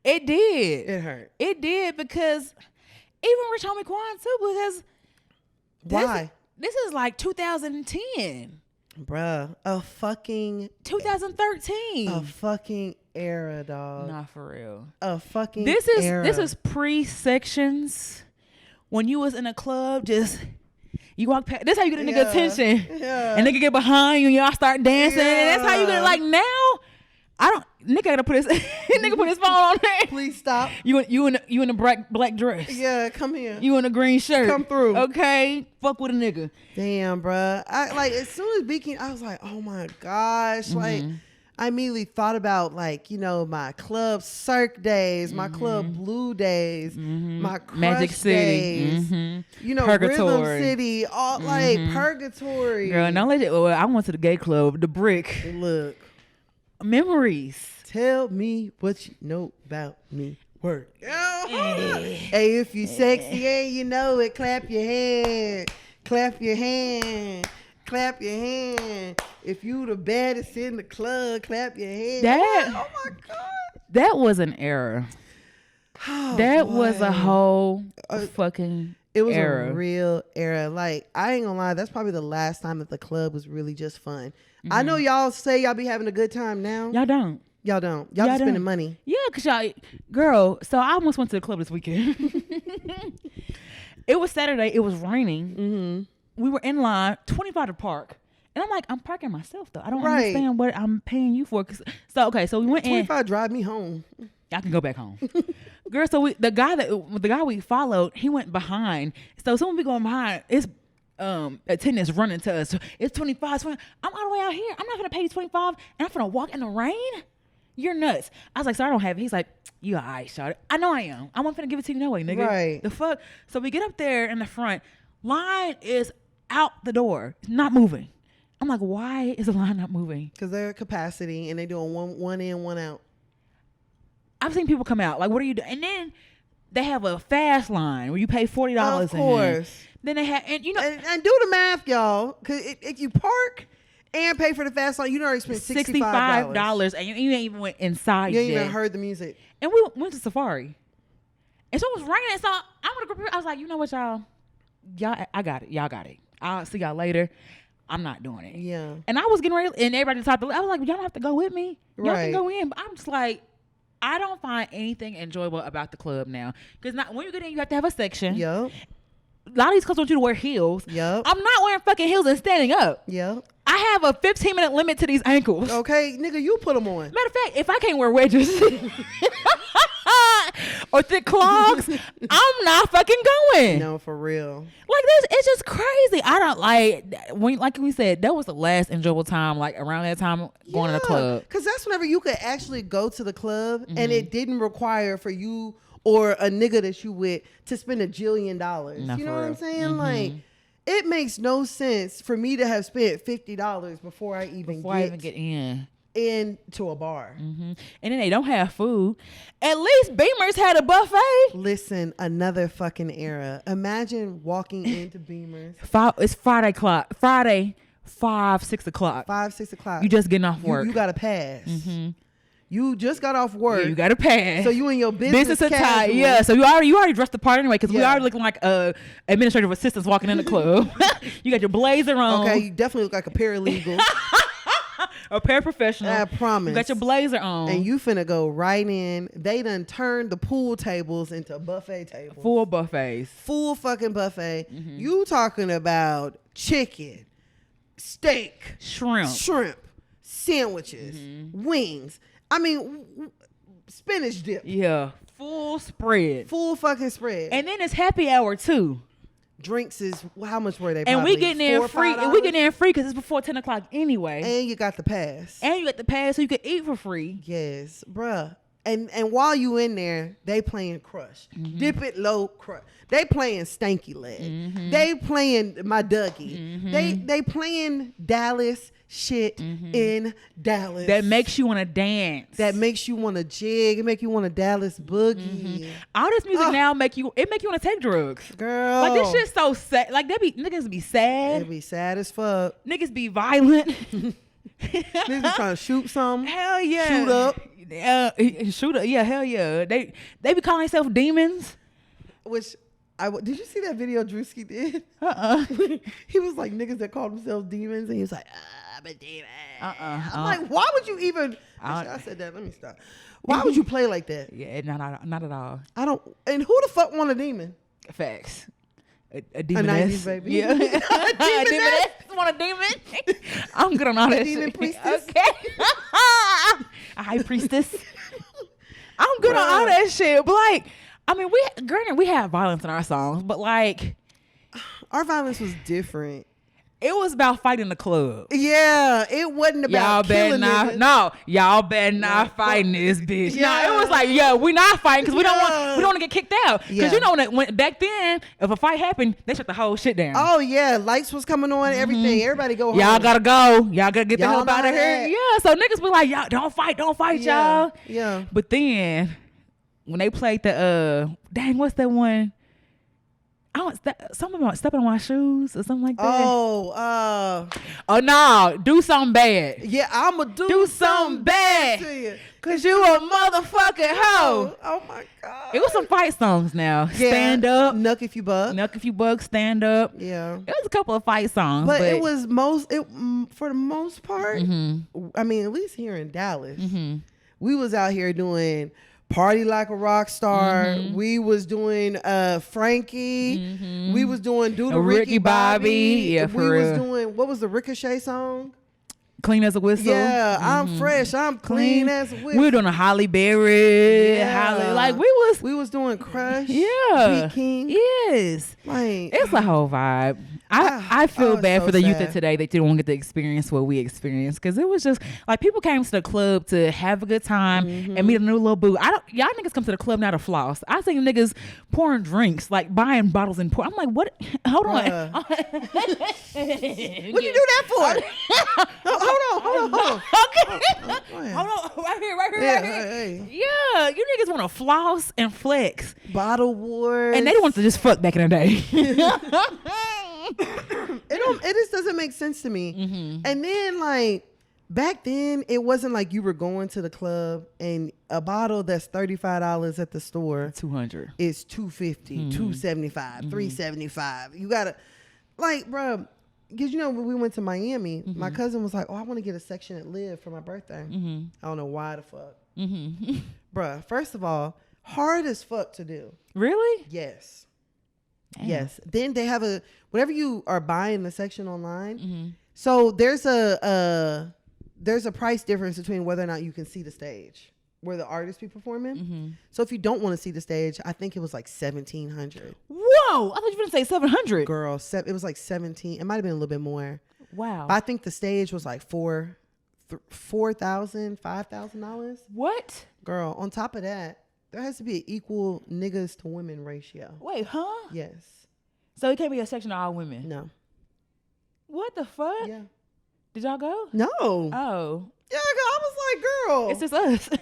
It did. It hurt. It did because even Rich Homie Quan too. Because why? This is like 2010, bruh. A fucking 2013. A fucking era, dog. Not for real. A fucking era. This is pre-sections when you was in a club. Just you walk past. This how you get a nigga attention. Yeah. And nigga get behind you and y'all start dancing. Yeah. And that's how you get like now. Nigga gotta put his nigga put his phone on there. Please stop. You in a black dress. Yeah, come here. You in a green shirt. Come through. Okay, fuck with a nigga. Damn, bruh. I like as soon as BeatKing, I was like, oh my gosh, like. I immediately thought about like, you know, my club Cirque days, my club Blue days, my Crush Magic City, days, you know, Purgatory. Rhythm City, all like Purgatory. Girl, don't let it. Well, I went to the gay club, the Brick. Look, memories. Tell me what you know about me. Word. Hey, if you sexy and you know it, clap your hand, clap your hand. Clap your hand. If you the baddest in the club, clap your hand. Oh my God. That was an era. Oh, that boy. was a whole fucking It was era. A real era. Like, I ain't gonna lie, that's probably the last time that the club was really just fun. I know y'all say y'all be having a good time now. Y'all don't. Y'all don't. Y'all just spending money. Yeah, because girl, so I almost went to the club this weekend. It was Saturday. It was raining. Mm-hmm. We were in line, $25 to park. And I'm like, I'm parking myself though. I don't understand what I'm paying you for. So we went in. $25 drive me home. I can go back home. Girl, so the guy we followed, he went behind. So soon we going behind, it's attendants running to us. It's 25, 20. I'm all the way out here. I'm not gonna pay you 25 and I'm gonna walk in the rain? You're nuts. I was like, so I don't have it. He's like, you all right, shawty. I know I am. I'm not finna give it to you no way, nigga. Right. The fuck? So we get up there in the front. Line is out the door. It's not moving. I'm like, why is the line not moving? Because they're at capacity and they doing one in, one out. I've seen people come out. Like, what are you doing? And then they have a fast line where you pay $40. Of course. Then they have, and you know. And do the math, y'all. Because if you park and pay for the fast line, you already spent $65. And you ain't even went inside You ain't yet. even heard the music. And we went to Safari. And so it was raining. So I was like, you know what, y'all, I got it. Y'all got it. I'll see y'all later. I'm not doing it. Yeah. And I was getting ready, and everybody talked. I was like, y'all don't have to go with me. Y'all Right. can go in. But I'm just like, I don't find anything enjoyable about the club now. Because when you get in, you have to have a section. Yep. A lot of these clubs want you to wear heels. Yep. I'm not wearing fucking heels and standing up. Yep. I have a 15-minute limit to these ankles. Okay, nigga, you put them on. Matter of fact, if I can't wear wedges or thick clogs, I'm not fucking going. No, for real. Like this, it's just crazy. I don't like we said, that was the last enjoyable time, like around that time going to the club. Because that's whenever you could actually go to the club and it didn't require for you or a nigga that you with to spend $1 jillion. Not you know for what real. I'm saying? Like, It makes no sense for me to have spent $50 before I even get in. Into a bar. And then they don't have food. At least Beamer's had a buffet. Listen, another fucking era. Imagine walking into Beamer's. It's Friday, 5, 6 o'clock. 5, 6 o'clock. You just getting off work. You got to pass. You just got off work. Yeah, you got to pass. So you in your business attire. Yeah. So you already dressed the part anyway, because we already looking like administrative assistants walking in the club. You got your blazer on. Okay, you definitely look like a paralegal. A paraprofessional. I promise. You got your blazer on. And you finna go right in. They done turned the pool tables into buffet tables. Full buffets. Full fucking buffet. You talking about chicken, steak, shrimp, sandwiches, wings. I mean, spinach dip. Yeah. Full spread. Full fucking spread. And then it's happy hour too. Drinks is, how much were they? And we getting in free. And we getting in free because it's before 10 o'clock anyway. And you got the pass. And you got the pass so you could eat for free. Yes, bruh. And while you in there, they playing Crush. Dip It Low Crush. They playing Stanky Leg. They playing My Dougie. They playing Dallas shit in Dallas. That makes you want to dance. That makes you want to jig. It make you want to Dallas boogie. All this music now make you want to take drugs. Girl. Like, this shit's so sad. Like, niggas be sad. They be sad as fuck. Niggas be violent. Niggas be trying to shoot something. Hell yeah. Shoot up. Shoot up. Yeah, hell yeah. They be calling themselves demons. Which, did you see that video Drewski did? He was like, niggas that called themselves demons, and he was like, I'm a demon. I'm like, why would you even? I said that. Let me stop. Why would you play like that? Yeah, not at all. I don't. And who the fuck want a demon? Facts. A A demoness. 90s baby. Yeah. A demoness. Want a demon? I'm good on all that demon shit. priestess? Okay. A high priestess. I'm good on all that shit. But like, I mean, we have violence in our songs, but like, our violence was different. it was about fighting the club. Yeah, it wasn't about killing niggas. Y'all better not fighting this bitch. Yeah. No, it was like, yeah, we not fighting because we don't want to get kicked out. Because you know when back then, if a fight happened, they shut the whole shit down. Oh yeah, lights was coming on, everything. Everybody go home. Y'all gotta go. Y'all gotta get the hell out of here. Yeah, so niggas be like, y'all don't fight, y'all. Yeah. But then when they played the dang, what's that one? Something about stepping on my shoes or something like that. Oh no, do something bad. Yeah, I'ma do something bad to you. Cause you a motherfucking hoe. Oh my God. It was some fight songs now. Yeah. Stand up. Nuck if you buck. Nuck if you buck, stand up. Yeah. It was a couple of fight songs. But it was for the most part, I mean, at least here in Dallas, we was out here doing Party Like a Rock Star. We was doing Frankie. We was doing Do the Ricky Bobby. Yeah, we was doing, what was the Ricochet song? Clean as a whistle. Yeah, I'm fresh. I'm clean as a whistle. We were doing a Holly Berry. Yeah. Like we was doing Crush. Yeah. BeatKing. Yes. Like, it's a whole vibe. I feel bad so for the youth sad. of today that they don't get to experience what we experienced, because it was just like people came to the club to have a good time and meet a new little boo. Y'all niggas come to the club now to floss. I seen niggas pouring drinks, like buying bottles and pour. I'm like, what? Hold on. What you do that for? Hold on. Okay. Hold on. Right here. Hey. Yeah, you niggas want to floss and flex. Bottle wars. And they want to just fuck back in the day. It just doesn't make sense to me. And then like back then, it wasn't like you were going to the club and a bottle that's $35 at the store, $200 is $250, $275, $375. You gotta, like, bro, because you know when we went to Miami, my cousin was like, "Oh, I want to get a section at Live for my birthday." I don't know why the fuck, bruh. First of all, hard as fuck to do. Really? Yes. Damn. Yes. Then they have whenever you are buying the section online, so there's a price difference between whether or not you can see the stage where the artists be performing. So if you don't want to see the stage, I think it was like $1,700. Whoa! I thought you were gonna say $700. Girl, it was like 17. It might have been a little bit more. Wow. But I think the stage was like $4,000, $5,000. What? Girl, on top of that, there has to be an equal niggas to women ratio. Wait, huh? Yes. So it can't be a section of all women. No. What the fuck? Yeah. Did y'all go? No. Oh. Yeah, I was like, girl. It's just us. And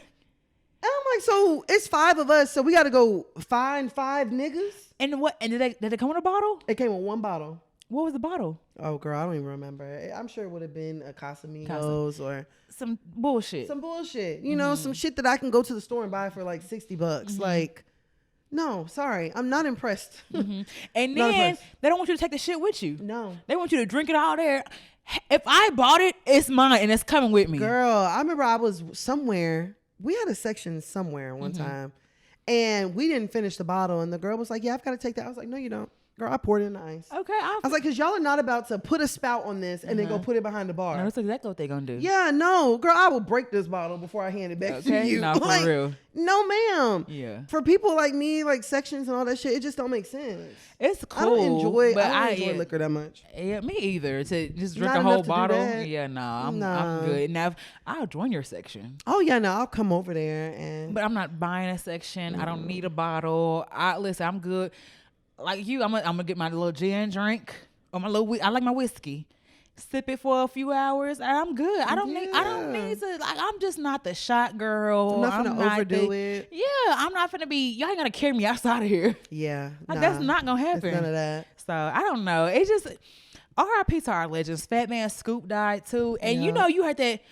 I'm like, so it's 5 of us, so we got to go find 5 niggas? And what? And did they come in a bottle? It came with 1 bottle. What was the bottle? Oh, girl, I don't even remember. I'm sure it would have been a Casamigos or some bullshit. Some bullshit. You know, some shit that I can go to the store and buy for like $60. Like, no, sorry. I'm not impressed. And then they don't want you to take the shit with you. No. They want you to drink it all there. If I bought it, it's mine and it's coming with me. Girl, I remember I was somewhere. We had a section somewhere one time. And we didn't finish the bottle. And the girl was like, yeah, I've got to take that. I was like, no, you don't. Girl, I poured it in the ice. Okay. I was like, because y'all are not about to put a spout on this and then go put it behind the bar. No, that's exactly what they're going to do. Yeah, no. Girl, I will break this bottle before I hand it back to you. No, for real. No, ma'am. Yeah. For people like me, like sections and all that shit, it just don't make sense. It's cool. I don't enjoy liquor that much. Yeah, me either. To just drink Not a whole enough to do bottle. that. Yeah, I'm good. Now, I'll join your section. Oh, yeah, no, I'll come over there. But I'm not buying a section. I don't need a bottle. Listen, I'm good. Like you, I'm gonna get my little gin drink or my little. I like my whiskey. Sip it for a few hours, and I'm good. I don't need to. Like, I'm just not the shot girl. I'm not gonna overdo it. Yeah, I'm not gonna be. Y'all ain't gonna carry me outside of here. Yeah, that's not gonna happen. It's none of that. So I don't know. It's just R.I.P. to our legends. Fat Man Scoop died too, and you know you heard that.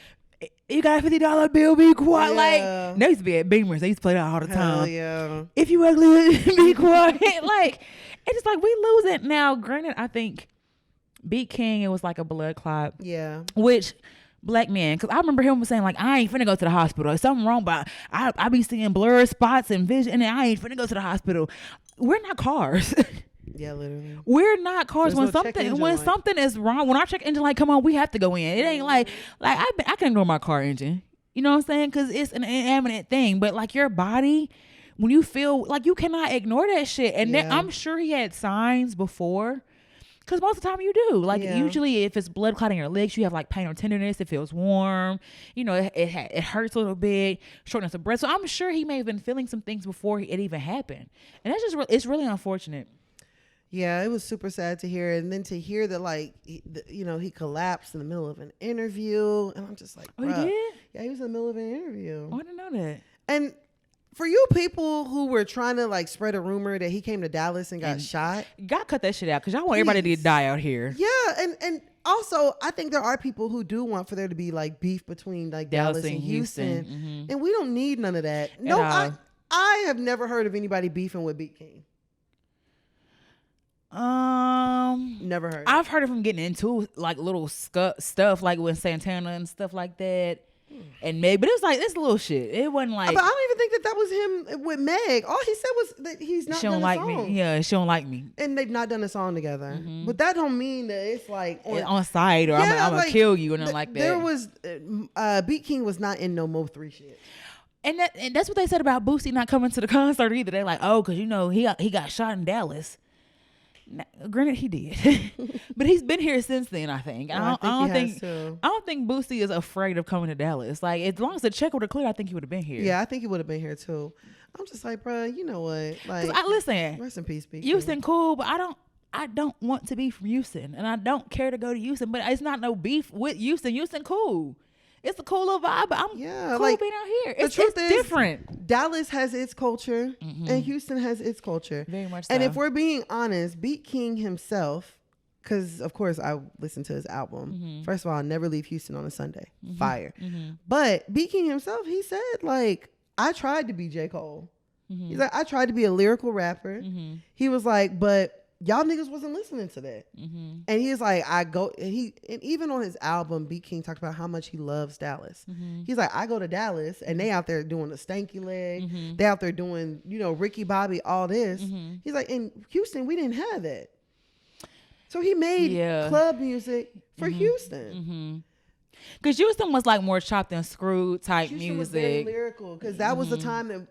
You got a $50 bill, be quiet. Yeah. Like, they used to be at Beamers. They used to play that all the time. Hell yeah. If you ugly, be quiet. Like, it's just like we lose it. Now, granted, I think BeatKing, it was like a blood clot. Yeah. Which, black man, because I remember him saying, like, I ain't finna go to the hospital. There's something wrong, but I be seeing blurred spots and vision, and I ain't finna go to the hospital. We're not cars. Yeah, literally. We're not cars. There's When something is wrong, when our check engine light come on, we have to go in. It ain't like I can ignore my car engine. You know what I'm saying? Because it's an inanimate thing. But like your body, when you feel like you cannot ignore that shit. And then I'm sure he had signs before. Because most of the time you do. Like usually if it's blood clotting your legs, you have like pain or tenderness. It feels warm. You know, it hurts a little bit. Shortness of breath. So I'm sure he may have been feeling some things before it even happened. And that's just it's really unfortunate. Yeah, it was super sad to hear. And then to hear that, like, he collapsed in the middle of an interview. And I'm just like, oh, he did? Yeah, he was in the middle of an interview. Oh, I didn't know that. And for you people who were trying to, like, spread a rumor that he came to Dallas and got shot. Gotta cut that shit out because y'all want everybody to die out here. Yeah, and also, I think there are people who do want for there to be, like, beef between, like, Dallas and Houston. Mm-hmm. And we don't need none of that. No, I have never heard of anybody beefing with BeatKing. Never heard. I've heard of him getting into like little stuff like with Santana and stuff like that, and Meg. But it was like this little shit. It wasn't like. But I don't even think that was him with Meg. All he said was that he's not. She don't like me. Yeah, she don't like me. And they've not done a song together. Mm-hmm. But that don't mean that it's like on site or I'm gonna kill you and like that. There was BeatKing was not in no Mo3 shit. And that's what they said about Boosie not coming to the concert either. They're like, oh, because you know he got shot in Dallas. Now, granted, he did, but he's been here since then. I think. I don't think Boosie is afraid of coming to Dallas. Like as long as the check would have cleared, I think he would have been here. Yeah, I think he would have been here too. I'm just like, bro, you know what? Like, listen, rest in peace, BeatKing. Houston, cool, but I don't want to be from Houston, and I don't care to go to Houston. But it's not no beef with Houston. Houston, cool. It's a cool little vibe, but I'm cool like, being out here. It's different. Dallas has its culture, and Houston has its culture. Very much so. And if we're being honest, BeatKing himself, because of course I listened to his album. Mm-hmm. First of all, I never leave Houston on a Sunday. Mm-hmm. Fire. Mm-hmm. But BeatKing himself, he said, like, I tried to be J. Cole. Mm-hmm. He's like, I tried to be a lyrical rapper. Mm-hmm. He was like, but y'all niggas wasn't listening to that. Mm-hmm. And he's like, and even on his album, BeatKing talked about how much he loves Dallas. Mm-hmm. He's like, I go to Dallas and they out there doing the stanky leg. Mm-hmm. They out there doing, Ricky Bobby, all this. Mm-hmm. He's like, in Houston, we didn't have that. So he made club music for Houston. Mm-hmm. Because Houston was like more chopped and screwed type Houston music. Was very lyrical because that was the time that,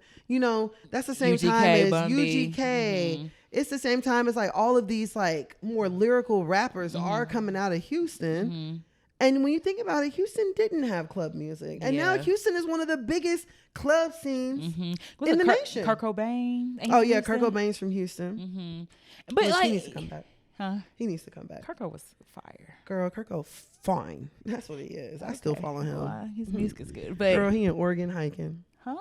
that's the same time as Bumby. UGK. Mm-hmm. It's the same time as like all of these like more lyrical rappers are coming out of Houston. Mm-hmm. And when you think about it, Houston didn't have club music. And now Houston is one of the biggest club scenes in the nation. Kurt Cobain. Oh, yeah. Kurt Cobain's from Houston. But which like, he needs to come back. Huh? He needs to come back. Kirko was fire. Girl, Kirko fine. That's what he is. I still follow him. Well, his music is good. But girl, he in Oregon hiking. Huh?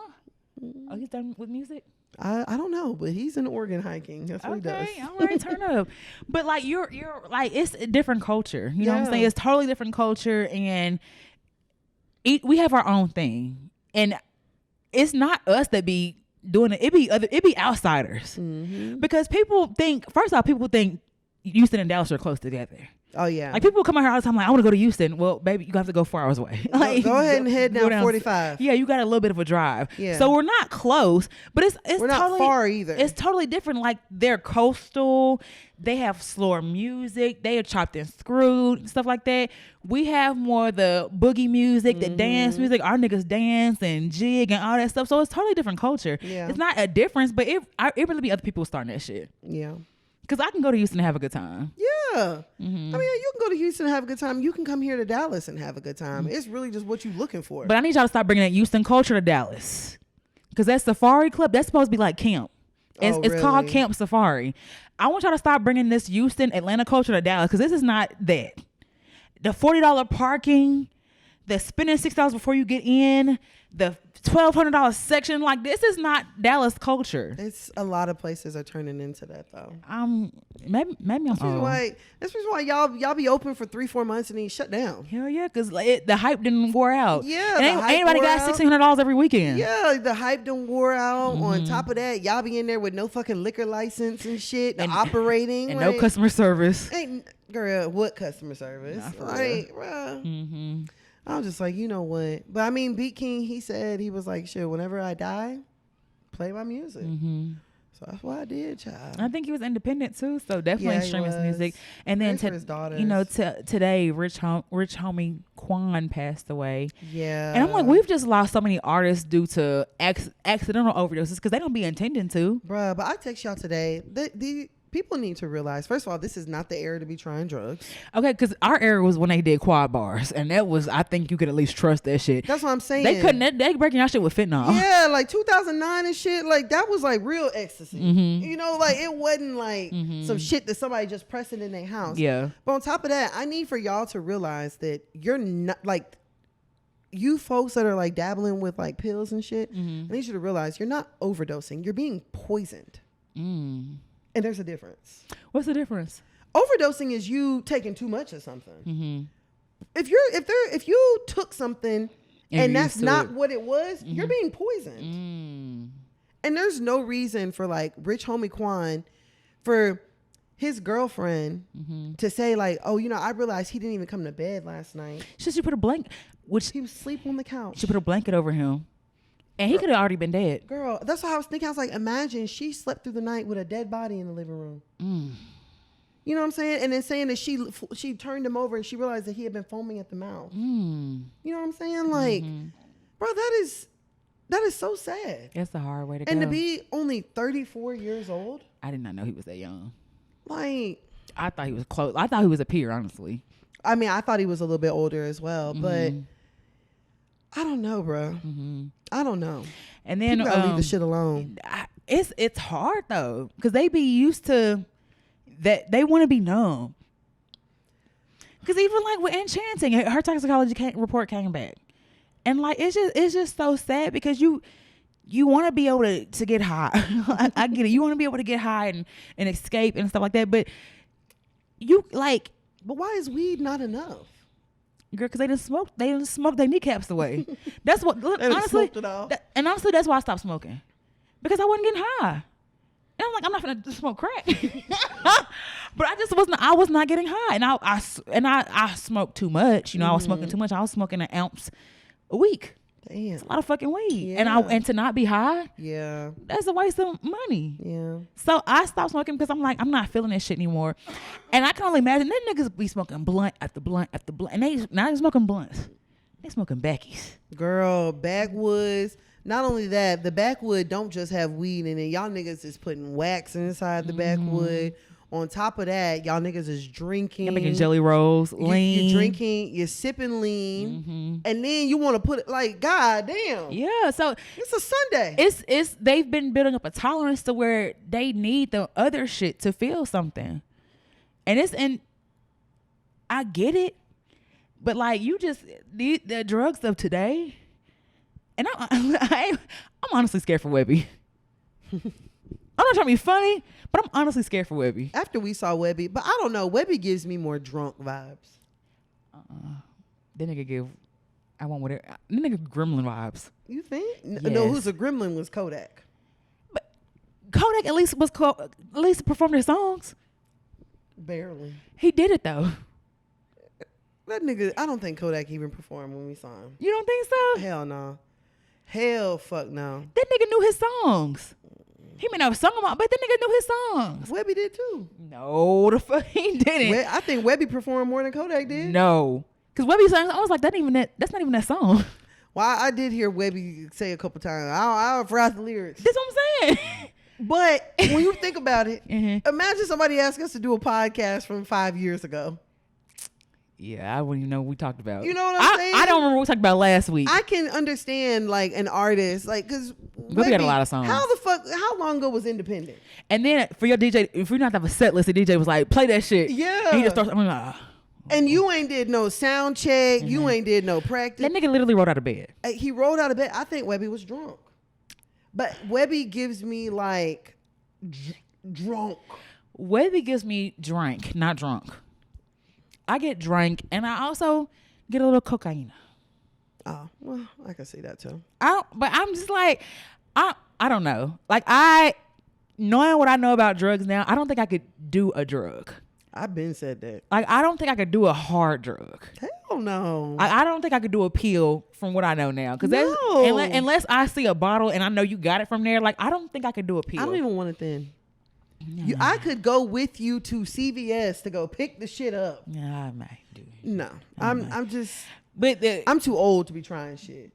Oh, he's done with music? I don't know, but he's in Oregon hiking. That's what he does. All right, turn up. But like you're like, it's a different culture. You know what I'm saying? It's totally different culture, and we have our own thing. And it's not us that be doing it. It be outsiders. Because people think, first off, people think Houston and Dallas are close together. Oh yeah. Like people come out here all the time like, I want to go to Houston. Well, baby, you have to go 4 hours away. Like, go ahead and head down 45. Yeah, you got a little bit of a drive. Yeah. So we're not close, but we're not totally, far either. It's totally different. Like they're coastal. They have slower music. They are chopped and screwed, stuff like that. We have more the boogie music, the dance music. Our niggas dance and jig and all that stuff. So it's totally different culture. Yeah. It's not a difference, but it really be other people starting that shit. Yeah. Because I can go to Houston and have a good time. Yeah. I mean, you can go to Houston and have a good time. You can come here to Dallas and have a good time. It's really just what you're looking for. But I need y'all to stop bringing that Houston culture to Dallas. Because that Safari Club, that's supposed to be like camp. It's called Camp Safari. I want y'all to stop bringing this Houston, Atlanta culture to Dallas. Because this is not that. The $40 parking, the spending $6 before you get in, the $1,200 section, like this is not Dallas culture. It's a lot of places are turning into that though. Maybe I'm that's why y'all be open for 3-4 months and then you shut down. Hell yeah, because the hype didn't wear out. Yeah, ain't anybody got $1,600 every weekend. Yeah, the hype done wore out. On top of that, y'all be in there with no fucking liquor license and shit, and operating and like, no customer service. Ain't girl, what customer service? Like, bruh. I was just like, you know what? But I mean, BeatKing, he said, he was like, shit, whenever I die, play my music. So that's what I did, child. I think he was independent too, so definitely stream his music. And then his daughters. You know, today, rich homie Quan passed away. Yeah. And I'm like, we've just lost so many artists due to accidental overdoses because they don't be intending to. Bruh, but I text y'all today, the people need to realize, first of all, this is not the era to be trying drugs. Okay, because our era was when they did quad bars, and that was, I think you could at least trust that shit. That's what I'm saying. They breaking our shit with fentanyl. Yeah, like 2009 and shit, like that was like real ecstasy. You know, like it wasn't like some shit that somebody just pressing in their house. Yeah. But on top of that, I need for y'all to realize that you're not like, you folks that are like dabbling with like pills and shit, I need you to realize you're not overdosing. You're being poisoned. And there's a difference. What's the difference? Overdosing is you taking too much of something. If you took something and that's not what it was, you're being poisoned. And there's no reason for like rich homie Quan, for his girlfriend to say like, oh, you know, I realized he didn't even come to bed last night. She put a blanket, which he was asleep on the couch. She put a blanket over him. And he could have already been dead. Girl, that's what I was thinking. I was like, imagine she slept through the night with a dead body in the living room. You know what I'm saying? And then saying that she turned him over and she realized that he had been foaming at the mouth. You know what I'm saying? Like, bro, that is so sad. That's the hard way to go. And to be only 34 years old. I did not know he was that young. Like, I thought he was close. I thought he was a peer, honestly. I mean, I thought he was a little bit older as well, but I don't know, bro. I don't know. And then people gotta leave the shit alone. It's hard though, because they be used to that. They want to be numb. Because even like with Enchanting, her toxicology report came back, and like it's just so sad because you want to be able to get high. I get it. You want to be able to get high and escape and stuff like that, but but why is weed not enough? Girl, because they didn't smoke their kneecaps away. That's what, honestly, and honestly, that's why I stopped smoking. Because I wasn't getting high. And I'm like, I'm not gonna smoke crack. But I was not getting high. And I smoked too much. You know, I was smoking too much. I was smoking an ounce a week. Damn. It's a lot of fucking weed. Yeah. And to not be high, yeah, that's a waste of money. Yeah. So I stopped smoking because I'm like, I'm not feeling this shit anymore. And I can only imagine that niggas be smoking blunt after blunt after blunt. And they not even smoking blunts. They smoking Becky's. Girl, backwoods. Not only that, the backwood don't just have weed in it. Y'all niggas is putting wax inside the backwood. On top of that, y'all niggas is drinking. You're making jelly rolls, lean. You're drinking, you're sipping lean, and then you want to put it like, God damn. Yeah, so it's a Sunday. It's they've been building up a tolerance to where they need the other shit to feel something, and I get it, but like you just the drugs of today, and I'm honestly scared for Webby. I'm not trying to be funny, but I'm honestly scared for Webby. After we saw Webby, but I don't know. Webby gives me more drunk vibes. That nigga give, I want whatever. That nigga gremlin vibes. You think? Yes. No, who's a gremlin was Kodak. But Kodak at least performed his songs. Barely. He did it though. That nigga, I don't think Kodak even performed when we saw him. You don't think so? Hell no. Hell fuck no. That nigga knew his songs. He may not have sung them out, but that nigga knew his songs. Webby did too. No, the fuck he didn't. I think Webby performed more than Kodak did. No, because Webby sang. I was like, that's not even that song. Well, I did hear Webby say a couple times. I forgot the lyrics. That's what I'm saying. But when you think about it, imagine somebody asked us to do a podcast from 5 years ago. Yeah, I wouldn't even know what we talked about. You know what I'm saying? I don't remember what we talked about last week. I can understand like an artist, like, because Webby got a lot of songs. How long ago was Independent? And then for your DJ, if we not have a set list, the DJ was like, play that shit. Yeah. And he just starts, I'm like, and you ain't did no sound check. You ain't did no practice. That nigga literally rolled out of bed. He rolled out of bed. I think Webby was drunk. But Webby gives me like drunk. Webby gives me drink, not drunk. I get drunk, and I also get a little cocaine. Oh, well, I can see that too. But I'm just like, I don't know. Like, knowing what I know about drugs now, I don't think I could do a drug. I've been said that. Like, I don't think I could do a hard drug. Hell no. I don't think I could do a pill from what I know now. Because unless I see a bottle and I know you got it from there, like, I don't think I could do a pill. I don't even want it then. I could go with you to CVS to go pick the shit up. Yeah, I might do. No, I'm just. But I'm too old to be trying shit.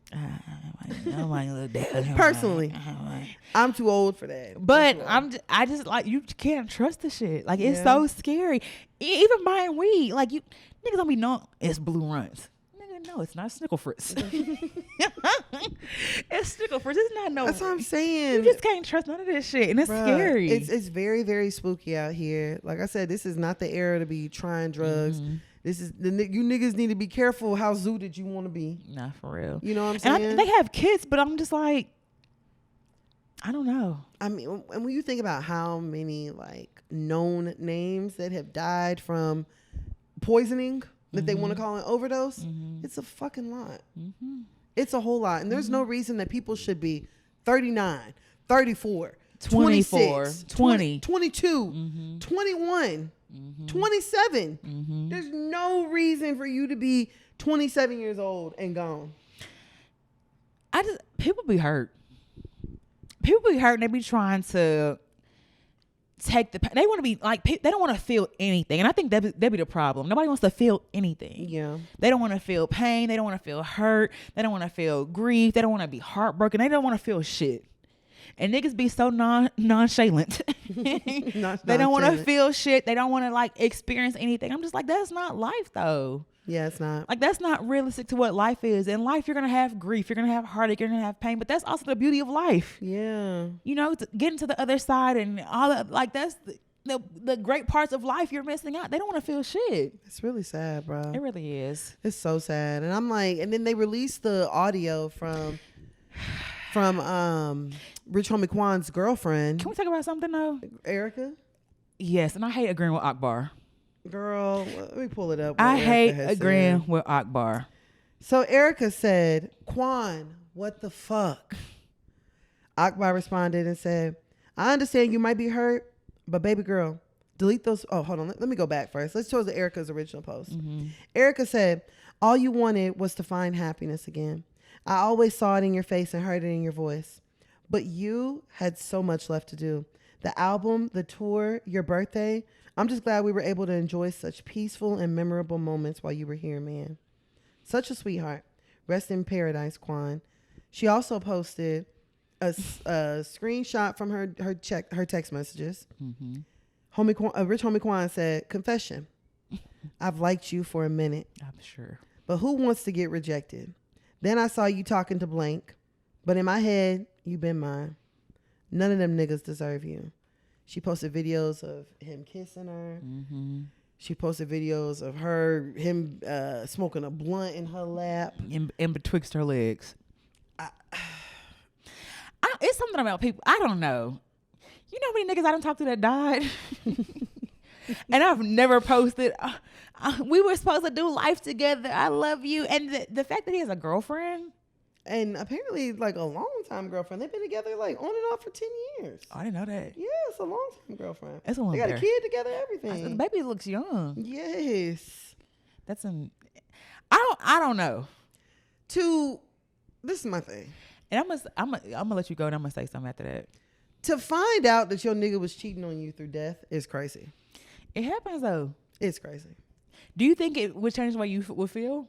Personally, I'm too old for that. But I just like, you can't trust the shit. Like, it's so scary. Even buying weed, like, you niggas don't be knowing it's Blue Runs. No, it's not Snickle Fritz. It's Snickle Fritz. It's not no. That's what I'm saying. You just can't trust none of this shit, and it's scary. It's very, very spooky out here. Like I said, this is not the era to be trying drugs. This is you niggas need to be careful how zooted you want to be. Nah, for real. You know what I'm saying? And they have kids, but I'm just like, I don't know. I mean, and when you think about how many like known names that have died from poisoning that they want to call an overdose, it's a fucking lot. It's a whole lot. And there's no reason that people should be 39, 34, 24, 20, 22, 21, 27. There's no reason for you to be 27 years old and gone. People be hurt. People be hurt and they be trying to take they want to be like, they don't want to feel anything, and I think that be the problem. Nobody wants to feel anything. Yeah, they don't want to feel pain, they don't want to feel hurt, they don't want to feel grief, they don't want to be heartbroken, they don't want to feel shit. And niggas be so nonchalant. They don't want to feel shit, they don't want to like experience anything. I'm just like, that's not life though. Yeah, it's not. Like, that's not realistic to what life is. In life, you're going to have grief. You're going to have heartache. You're going to have pain. But that's also the beauty of life. Yeah. You know, getting to the other side and all that. Like, that's the great parts of life you're missing out. They don't want to feel shit. It's really sad, bro. It really is. It's so sad. And I'm like, and then they released the audio from Rich Homie Quan's girlfriend. Can we talk about something, though? Erica? Yes. And I hate agreeing with Akbar. Girl, let me pull it up. I hate agreeing with Akbar. So Erica said, Quan, what the fuck? Akbar responded and said, I understand you might be hurt, but baby girl, delete those. Oh, hold on. Let me go back first. Let's show Erica's original post. Erica said, all you wanted was to find happiness again. I always saw it in your face and heard it in your voice. But you had so much left to do. The album, the tour, your birthday. I'm just glad we were able to enjoy such peaceful and memorable moments while you were here, man. Such a sweetheart. Rest in paradise, Quan. She also posted a screenshot from her text messages Rich homie Quan said, confession. I've liked you for a minute. I'm sure. But who wants to get rejected? Then I saw you talking to blank. But in my head, you been mine. None of them niggas deserve you. She posted videos of him kissing her. Mm-hmm. She posted videos of him smoking a blunt in her lap. In betwixt her legs. It's something about people. I don't know. You know how many niggas I done talked to that died? And I've never posted. We were supposed to do life together. I love you. And the fact that he has a girlfriend. And apparently like a long time girlfriend. They've been together like on and off for 10 years. Oh, I didn't know that. Yeah, it's a long time girlfriend. It's a long They got a kid together, everything. The baby looks young. Yes. I don't know. This is my thing. And I'm gonna let you go and I'm gonna say something after that. To find out that your nigga was cheating on you through death is crazy. It happens though. It's crazy. Do you think it would change the way you would feel?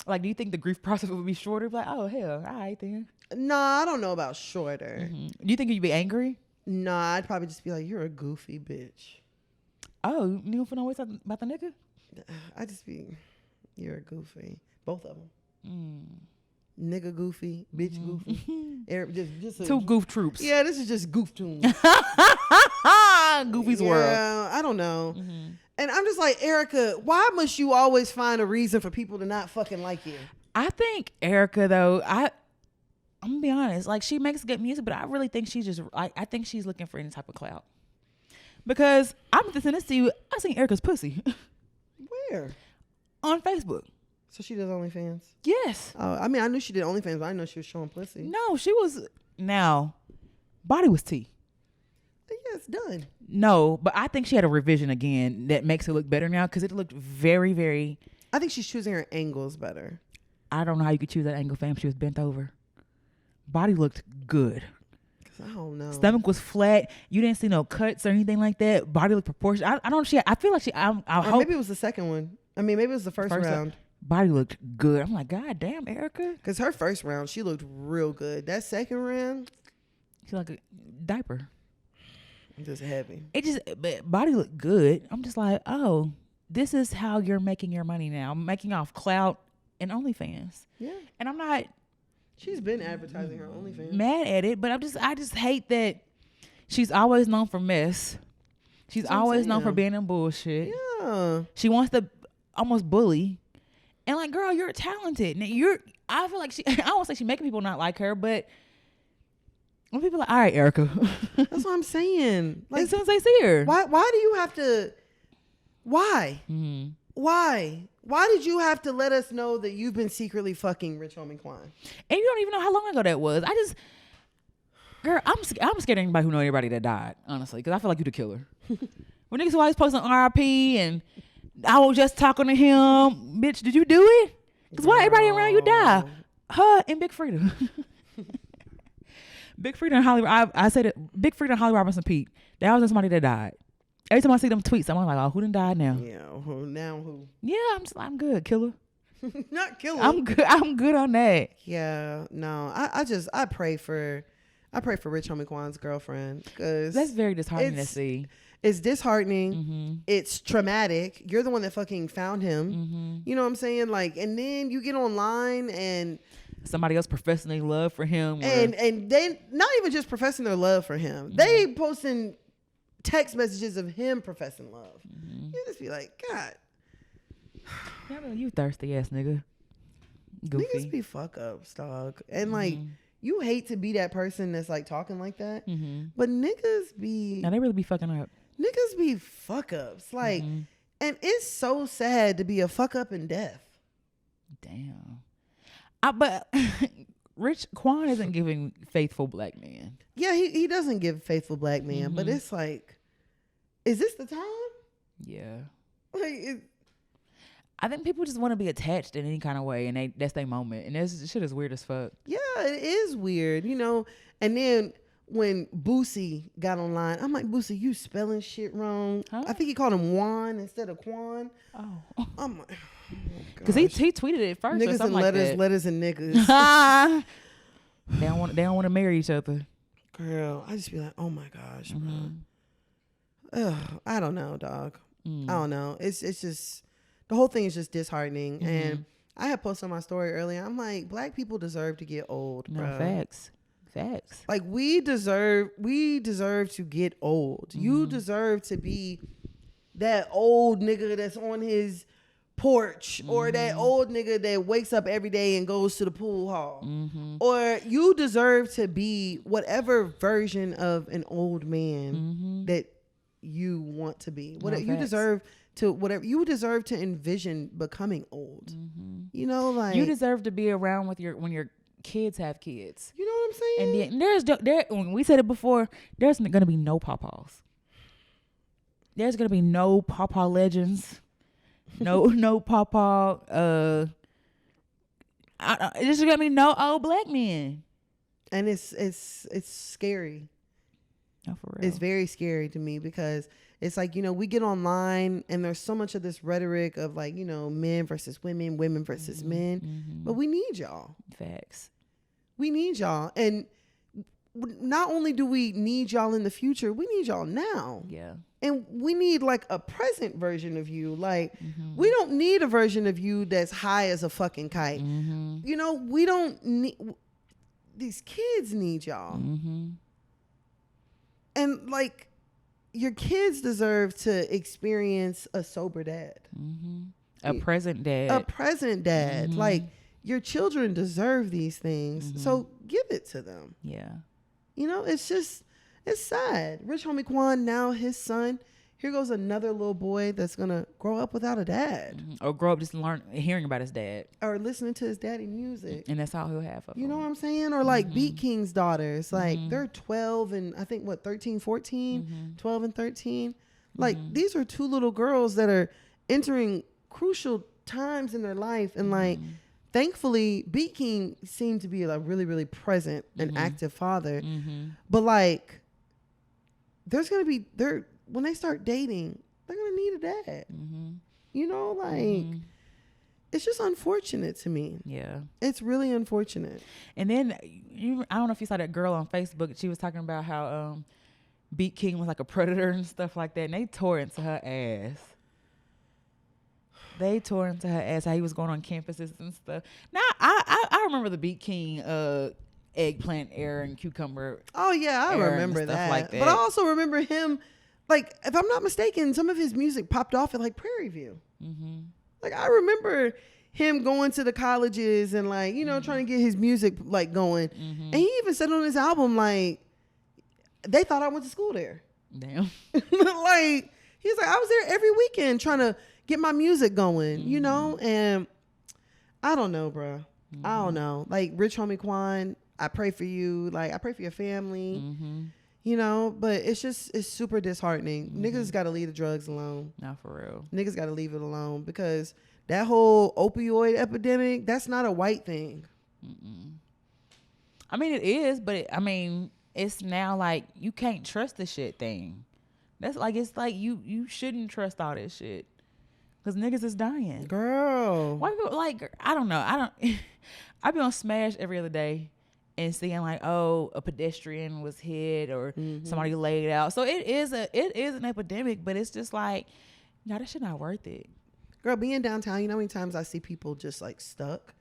Like, do you think the grief process would be shorter? Like, oh hell, all right then. No, I don't know about shorter. Mm-hmm. Do you think you'd be angry? No, I'd probably just be like, you're a goofy bitch. Oh, you don't feel no way about the nigga? I just be, you're a goofy. Both of them. Nigga goofy, bitch goofy. Just two goof troops. Yeah, this is just goof tunes. Goofy's world. Yeah, I don't know. Mm-hmm. And I'm just like, Erica, why must you always find a reason for people to not fucking like you? I think Erica, though, I'm gonna be honest, like, she makes good music, but I really think she's just, I think she's looking for any type of clout. Because I'm just in this to you, I seen Erica's pussy. Where? On Facebook. So she does OnlyFans? Yes. I mean, I knew she did OnlyFans, but I didn't know she was showing pussy. No, she was, body was tea. Yeah, it's done. No, but I think she had a revision again that makes it look better now because it looked very, very. I think she's choosing her angles better. I don't know how you could choose that angle, fam. She was bent over. Body looked good. I don't know. Stomach was flat. You didn't see no cuts or anything like that. Body looked proportional. I don't. I feel like she. I hope maybe it was the second one. I mean, maybe it was the first round. Body looked good. I'm like, God damn, Erica. Because her first round, she looked real good. That second round, she like a diaper. Just heavy. But body looked good. I'm just like, oh, this is how you're making your money now. I'm making off clout and OnlyFans. Yeah. And I'm not. She's been advertising her OnlyFans. Mad at it, but I just hate that she's always known for mess. She's always known for being in bullshit. Yeah. She wants to almost bully. And like, girl, you're talented. And I feel like I don't say she's making people not like her, but when people are like, all right, Erica. That's what I'm saying. Like, as soon as they see her. Why do you have to, why? Mm-hmm. Why? Why did you have to let us know that you've been secretly fucking Rich Homie Quan? And you don't even know how long ago that was. Girl, I'm scared of anybody who know anybody that died, honestly, because I feel like you the killer. When niggas always posting RIP and I was just talking to him, bitch, did you do it? Because why everybody around you die? Her and Big Frida. Big Frida and Holly, I said it, Big Frida and Holly Robinson Pete. That was somebody that died. Every time I see them tweets, I'm like, oh, who done died now? Yeah, now who? Yeah, I'm good, killer. Not killer. I'm good on that. Yeah, no, I pray for Rich Homie Quan's girlfriend because that's very disheartening to see. It's disheartening. Mm-hmm. It's traumatic. You're the one that fucking found him. Mm-hmm. You know what I'm saying? Like, and then you get online and somebody else professing their love for him, and they not even just professing their love for him. Mm-hmm. They posting text messages of him professing love. Mm-hmm. You just be like, God, you thirsty ass nigga. Goofy. Niggas be fuck ups, dog, and like. You hate to be that person that's like talking like that, but niggas be. Now they really be fucking up. Niggas be fuck ups, like, and it's so sad to be a fuck up in death. Damn. But Rich Quan isn't giving faithful black men. Yeah, he doesn't give faithful black man, but it's like, is this the time? Yeah. Like, I think people just want to be attached in any kind of way, and that's their moment. And this shit is weird as fuck. Yeah, it is weird, you know. And then when Boosie got online, I'm like, Boosie, you spelling shit wrong. Huh? I think he called him Juan instead of Quan. Oh. I'm like, because he tweeted it first. Niggas or and like letters, that. Letters and niggas. They don't want to marry each other. Girl, I just be like, oh my gosh, bro. Ugh, I don't know, dog. I don't know. It's just, the whole thing is just disheartening. And I had posted on my story earlier. I'm like, black people deserve to get old, bro. No, facts. Like we deserve to get old. You deserve to be that old nigga that's on his porch, or that old nigga that wakes up every day and goes to the pool hall, or you deserve to be whatever version of an old man that you want to be. What you deserve to, whatever you deserve to envision becoming old. You know, like you deserve to be around with when your kids have kids. You know what I'm saying? And then when we said it before, there's gonna be no pawpaws. There's gonna be no pawpaw legends. No pawpaw. There's gonna be no old black men. And it's scary. No, for real. It's very scary to me, because it's like, you know, we get online and there's so much of this rhetoric of like, you know, men versus women, women versus men, but we need y'all. Facts. We need y'all. And not only do we need y'all in the future, we need y'all now. Yeah. And we need like a present version of you. Like we don't need a version of you that's high as a fucking kite. You know, we don't need, these kids need y'all. And like, your kids deserve to experience a sober dad. A present dad. A present dad. Like, your children deserve these things. So give it to them. Yeah. You know, it's just, it's sad. Rich homie Quan, now his son, here goes another little boy that's going to grow up without a dad. Or grow up just hearing about his dad. Or listening to his daddy music. And that's all he'll have of You him. know what I'm saying? Or like BeatKing's daughters. Like, they're 12 and I think, 13, 14? 12 and 13. Like, these are two little girls that are entering crucial times in their life. And like, thankfully, BeatKing seemed to be a really, really present and active father. But like, there's going to be, when they start dating, they're going to need a dad. You know, like, it's just unfortunate to me. Yeah. It's really unfortunate. And then, I don't know if you saw that girl on Facebook. She was talking about how BeatKing was like a predator and stuff like that. And they tore into her ass. How he was going on campuses and stuff. Now, I remember the BeatKing eggplant era and cucumber. Oh, yeah, I remember that. Like that. But I also remember him, like, if I'm not mistaken, some of his music popped off at like Prairie View. Like, I remember him going to the colleges and like, you know, trying to get his music like going. And he even said on his album, like, they thought I went to school there. Damn. Like, he's like, I was there every weekend trying to get my music going, you know? And I don't know, bro. I don't know. Like, Rich homie Quan, I pray for you. Like, I pray for your family. You know, but it's super disheartening. Niggas got to leave the drugs alone. Not for real. Niggas got to leave it alone, because that whole opioid epidemic, that's not a white thing. I mean, it is, but it's now like you can't trust the shit thing. That's like, it's like you shouldn't trust all this shit, because niggas is dying. Girl. Why people, like, I don't know. I be on Smash every other day and seeing like, oh, a pedestrian was hit or somebody laid out. So it is an epidemic, but it's just like, no, that shit not worth it. Girl, being downtown, you know how many times I see people just like stuck?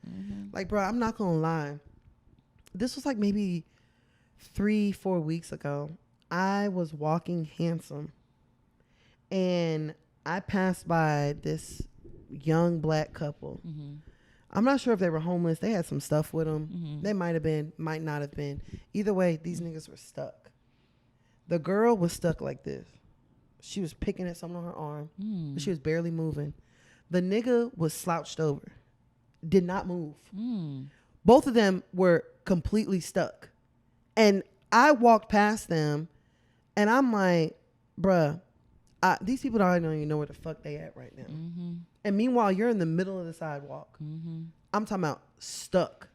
Like, bro, I'm not gonna lie. This was like maybe 3-4 weeks ago. I was walking Handsome and I passed by this young black couple. I'm not sure if they were homeless. They had some stuff with them. They might have been, might not have been. Either way, these niggas were stuck. The girl was stuck like this. She was picking at something on her arm, but she was barely moving. The nigga was slouched over, did not move. Both of them were completely stuck. And I walked past them and I'm like, bruh, these people don't even know where the fuck they at right now. And meanwhile, you're in the middle of the sidewalk. I'm talking about stuck.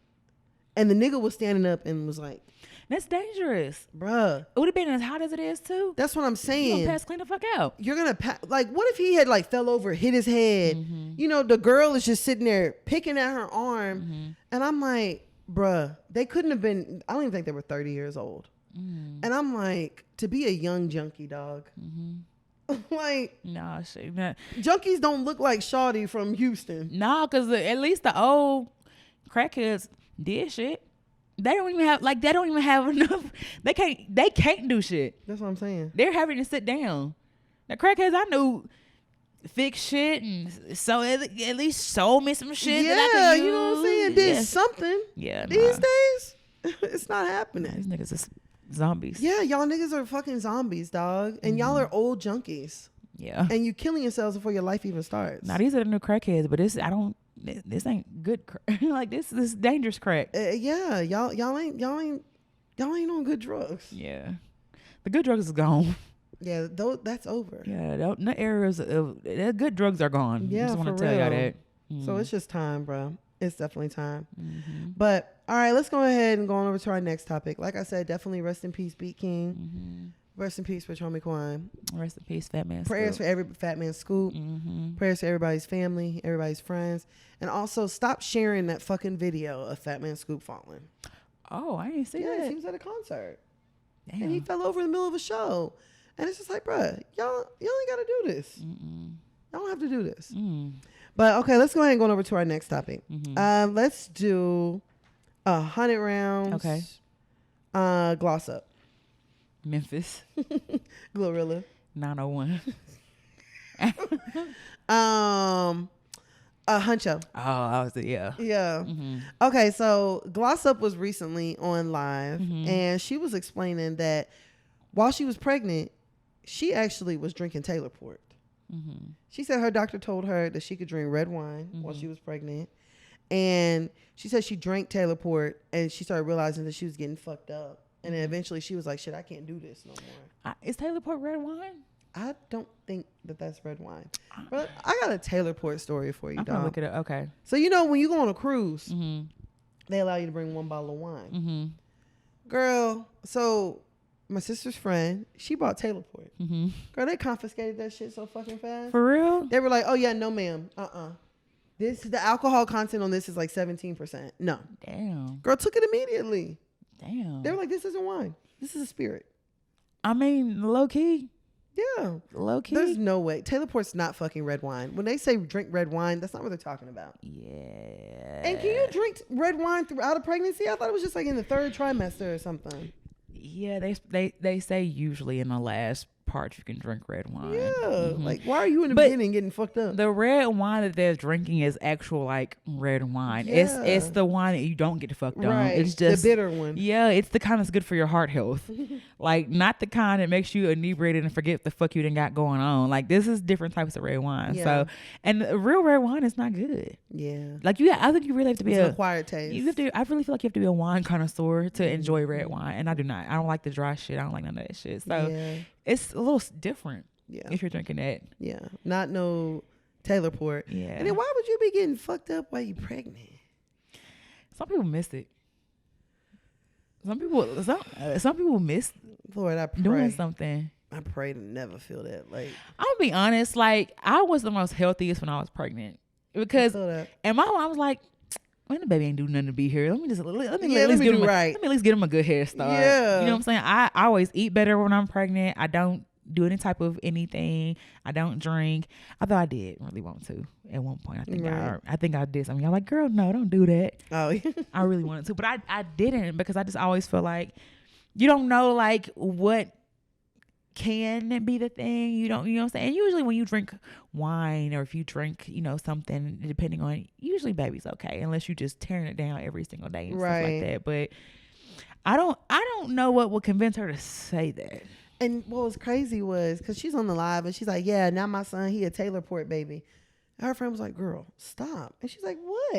And the nigga was standing up and was like, that's dangerous. Bruh. It would have been as hot as it is too. That's what I'm saying. You're gonna pass clean the fuck out. You're gonna like, what if he had like fell over, hit his head? You know, the girl is just sitting there picking at her arm. And I'm like, bruh, they couldn't have been, I don't even think they were 30 years old. And I'm like, to be a young junkie, dog. Like, nah, shit. Nah. Junkies don't look like Shawty from Houston. Nah, because at least the old crackheads did shit. They don't even have enough. They can't do shit. That's what I'm saying. They're having to sit down. The crackheads I knew fix shit, and so at least sold me some shit. Yeah, that I could you know what I'm saying? use. Did something. Yeah, These days, it's not happening. These niggas is zombies. Yeah, y'all niggas are fucking zombies, dog. And y'all are old junkies. Yeah. And you killing yourselves before your life even starts. Now these are the new crackheads, but this ain't good. Like this dangerous crack. Yeah, y'all ain't on good drugs. Yeah, the good drugs is gone. Yeah, that's over. Yeah, the areas of the good drugs are gone. Yeah, I just want for to tell y'all real. that. So it's just time, bro. It's definitely time. But all right, let's go ahead and go on over to our next topic. Like I said, definitely rest in peace, BeatKing. Rest in peace, Rich Homie Quan. Rest in peace, Fat Man. Prayers Scoop. for every Fat Man Scoop. Prayers for everybody's family, everybody's friends. And also stop sharing that fucking video of Fat Man Scoop falling. Oh, I didn't see Yeah, that. he was at a concert. Damn. And he fell over in the middle of a show. And it's just like, bruh, y'all ain't got to do this. Y'all don't have to do this. But okay, let's go ahead and go over to our next topic. Let's do 100 rounds. Okay. Gloss up. Memphis. Glorilla. 901. Huncho. Oh, I was Yeah. Mm-hmm. Okay, so Gloss Up was recently on live, and she was explaining that while she was pregnant, she actually was drinking Taylor Port. She said her doctor told her that she could drink red wine while she was pregnant, and she said she drank Taylor Port, and she started realizing that she was getting fucked up, and then eventually she was like, "Shit, I can't do this no more." Is Taylor Port red wine? I don't think that that's red wine. But I got a Taylor Port story for you, I'm gonna dog. look it up. Okay. So you know when you go on a cruise, they allow you to bring one bottle of wine. Girl, so my sister's friend, she bought Taylor Port. Girl, they confiscated that shit so fucking fast. For real? They were like, "Oh yeah, no ma'am, the alcohol content on this is like 17%. No." Damn. Girl took it immediately. Damn. They were like, "This isn't wine. This is a spirit." I mean, low key. Yeah. Low key. There's no way. Taylor Port's not fucking red wine. When they say drink red wine, that's not what they're talking about. Yeah. And can you drink red wine throughout a pregnancy? I thought it was just like in the third trimester or something. Yeah, they say usually in the last part you can drink red wine. Yeah. Like, why are you in the beginning getting fucked up? The red wine that they're drinking is actual like red wine. Yeah. It's the wine that you don't get fucked on. Right. It's just the bitter one. Yeah, it's the kind that's good for your heart health. Like not the kind that makes you inebriated and forget the fuck you done got going on. Like this is different types of red wine. Yeah. So and real red wine is not good. Yeah. Like I think you really have to be It's an acquired taste. I really feel like you have to be a wine connoisseur to enjoy red wine, and I do not. I don't like the dry shit. I don't like none of that shit. So Yeah. it's a little different. Yeah. If you're drinking that. Yeah. Not no Taylor Port. Yeah. And then why would you be getting fucked up while you pregnant? Some people miss it. Some people miss Lord, I pray. doing something. I pray to never feel that. Like, I'm gonna be honest. Like I was the most healthiest when I was pregnant because, and my mom was like, "Man, the baby ain't do nothing to be here. Let me at least get him a good head start." Yeah. You know what I'm saying? I always eat better when I'm pregnant. I don't do any type of anything. I don't drink. Although I did really want to at one point. I think I did something. Y'all like, girl, no, don't do that. Oh, yeah. I really wanted to, but I didn't because I just always feel like you don't know like what can be the thing. You know what I'm saying? And usually when you drink wine or if you drink, something, depending on, usually baby's okay unless you just tearing it down every single day and stuff like that. But I don't know what would convince her to say that. And what was crazy was because she's on the live and she's like, "Yeah, now my son, he a Taylor Port baby." And her friend was like, "Girl, stop." And she's like, "What?"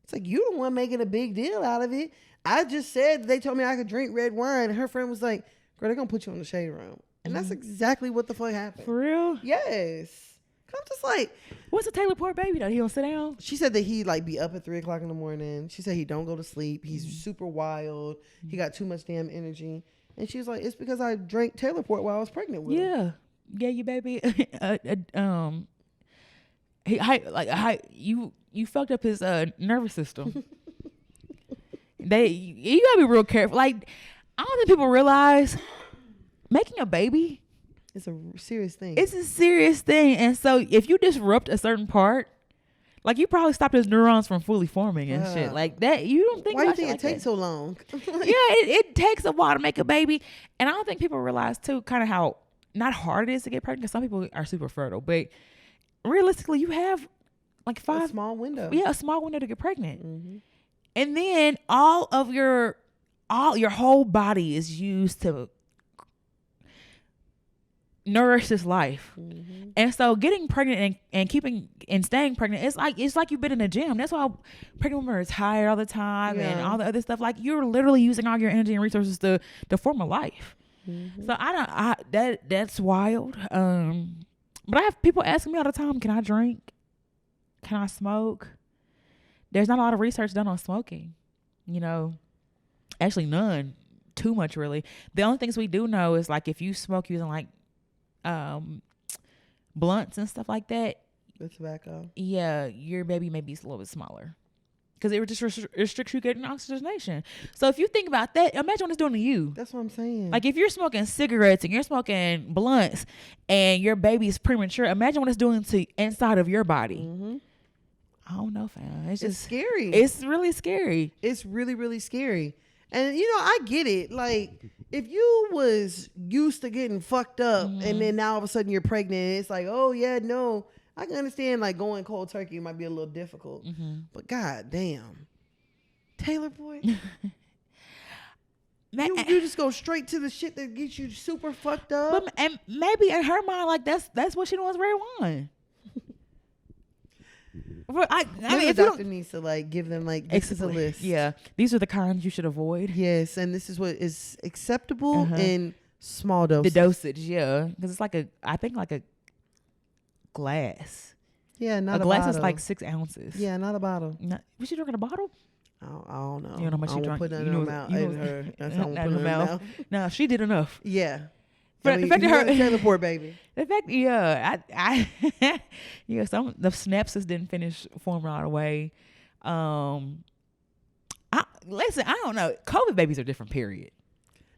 It's like, "You the one making a big deal out of it. I just said they told me I could drink red wine." And her friend was like, "Girl, they're gonna put you in the shade room." And that's exactly what the fuck happened. For real? Yes. I'm just like, what's a Taylor Port baby though? He don't sit down? She said that he like be up at 3:00 in the morning. She said he don't go to sleep. He's super wild. He got too much damn energy. And she was like, "It's because I drank Taylor Port while I was pregnant with him." Yeah, your baby. You fucked up his nervous system. You gotta be real careful. Like, I don't think people realize making a baby. It's a serious thing. It's a serious thing. And so if you disrupt a certain part, like you probably stopped his neurons from fully forming and shit like that. You don't think why about do you think it takes so long? it takes a while to make a baby. And I don't think people realize too kind of how not hard it is to get pregnant, because some people are super fertile, but realistically you have like a small window to get pregnant. Mm-hmm. And then your whole body is used to nourish this life. Mm-hmm. And so getting pregnant and staying pregnant, it's like you've been in the gym. That's why pregnant women are tired all the time and all the other stuff. Like you're literally using all your energy and resources to form a life. Mm-hmm. So that's wild. But I have people asking me all the time, can I drink? Can I smoke? There's not a lot of research done on smoking, actually none, too much really. The only things we do know is like if you smoke using like blunts and stuff like that, the tobacco, your baby may be a little bit smaller because it just restricts you getting oxygenation. So if you think about that, imagine what it's doing to you. That's what I'm saying. Like if you're smoking cigarettes and you're smoking blunts and your baby's premature, imagine what it's doing to inside of your body. Mm-hmm. I don't know, fam. It's just scary. It's really scary. It's really, really scary. And I get it. Like if you was used to getting fucked up and then now all of a sudden you're pregnant, it's like, oh yeah, no. I can understand like going cold turkey might be a little difficult. Mm-hmm. But god damn. Taylor boy. you just go straight to the shit that gets you super fucked up. And maybe in her mind, like that's what she wants Ray One. I mean, the doctor needs to like give them like this is a list. Yeah, these are the kinds you should avoid. Yes, and this is what is acceptable in small doses. The dosage, because it's I think like a glass. Yeah, not a glass bottle. Is like 6 ounces. Yeah, not a bottle. Was she drinking a bottle? I don't know. You know how much she drank. Put that in her mouth. That's how I'm putting in her mouth. No, she did enough. Yeah. But the fact that her poor baby. The fact, some of the synapses didn't finish forming all the way. Listen, I don't know. COVID babies are different. Period.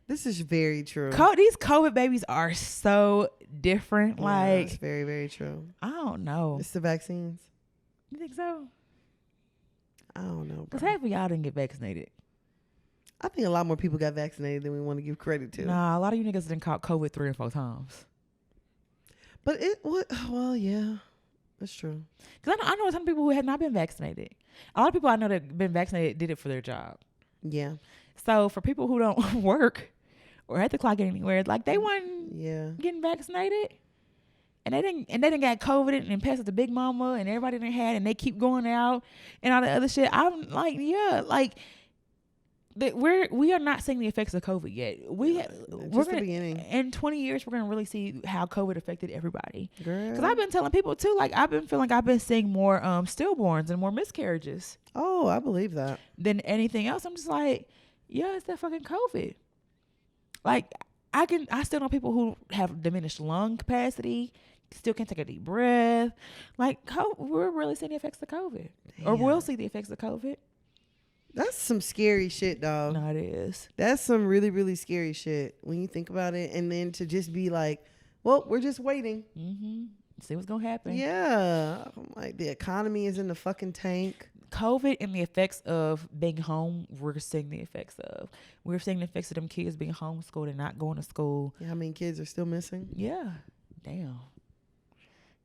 This is very true. These COVID babies are so different. Yeah, it's very, very true. I don't know. It's the vaccines. You think so? I don't know. Because half of y'all didn't get vaccinated. I think a lot more people got vaccinated than we want to give credit to. Nah, a lot of you niggas didn't caught COVID 3 or 4 times. But well, yeah, that's true. Because I know some people who had not been vaccinated. A lot of people I know that have been vaccinated did it for their job. Yeah. So for people who don't work or have to clock anywhere, like they weren't getting vaccinated. And they didn't got COVID and passed it to Big Mama and everybody didn't had, and they keep going out and all the other shit. I'm like, we are not seeing the effects of COVID yet. We're the beginning. In 20 years, we're gonna really see how COVID affected everybody. Because I've been telling people too, like I've been feeling like I've been seeing more stillborns and more miscarriages. Oh, I believe that. Than anything else. I'm just like, it's that fucking COVID. Like I still know people who have diminished lung capacity, still can't take a deep breath. Like we're really seeing the effects of COVID, or we'll see the effects of COVID. That's some scary shit, dog. No, it is. That's some really, really scary shit when you think about it. And then to just be like, well, we're just waiting. Mm-hmm. See what's going to happen. Yeah. I'm like, the economy is in the fucking tank. COVID and the effects of being home, we're seeing the effects of. We're seeing the effects of them kids being homeschooled and not going to school. Yeah, how many kids are still missing? Yeah. Damn.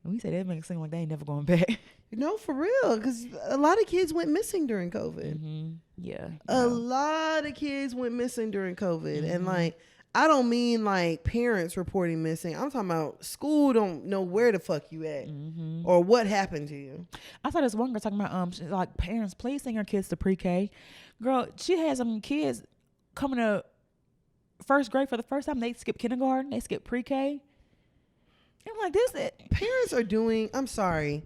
And we say that makes it seem like they ain't never going back. No, for real, because a lot of kids went missing during COVID. Mm-hmm. Yeah. A lot of kids went missing during COVID. Mm-hmm. And like, I don't mean like parents reporting missing. I'm talking about school don't know where the fuck you at or what happened to you. I saw this one girl talking about she's like, parents, please send your kids to pre-K. Girl, she had some kids coming to first grade for the first time. They skipped kindergarten. They skipped pre-K. I'm like, parents are doing, I'm sorry.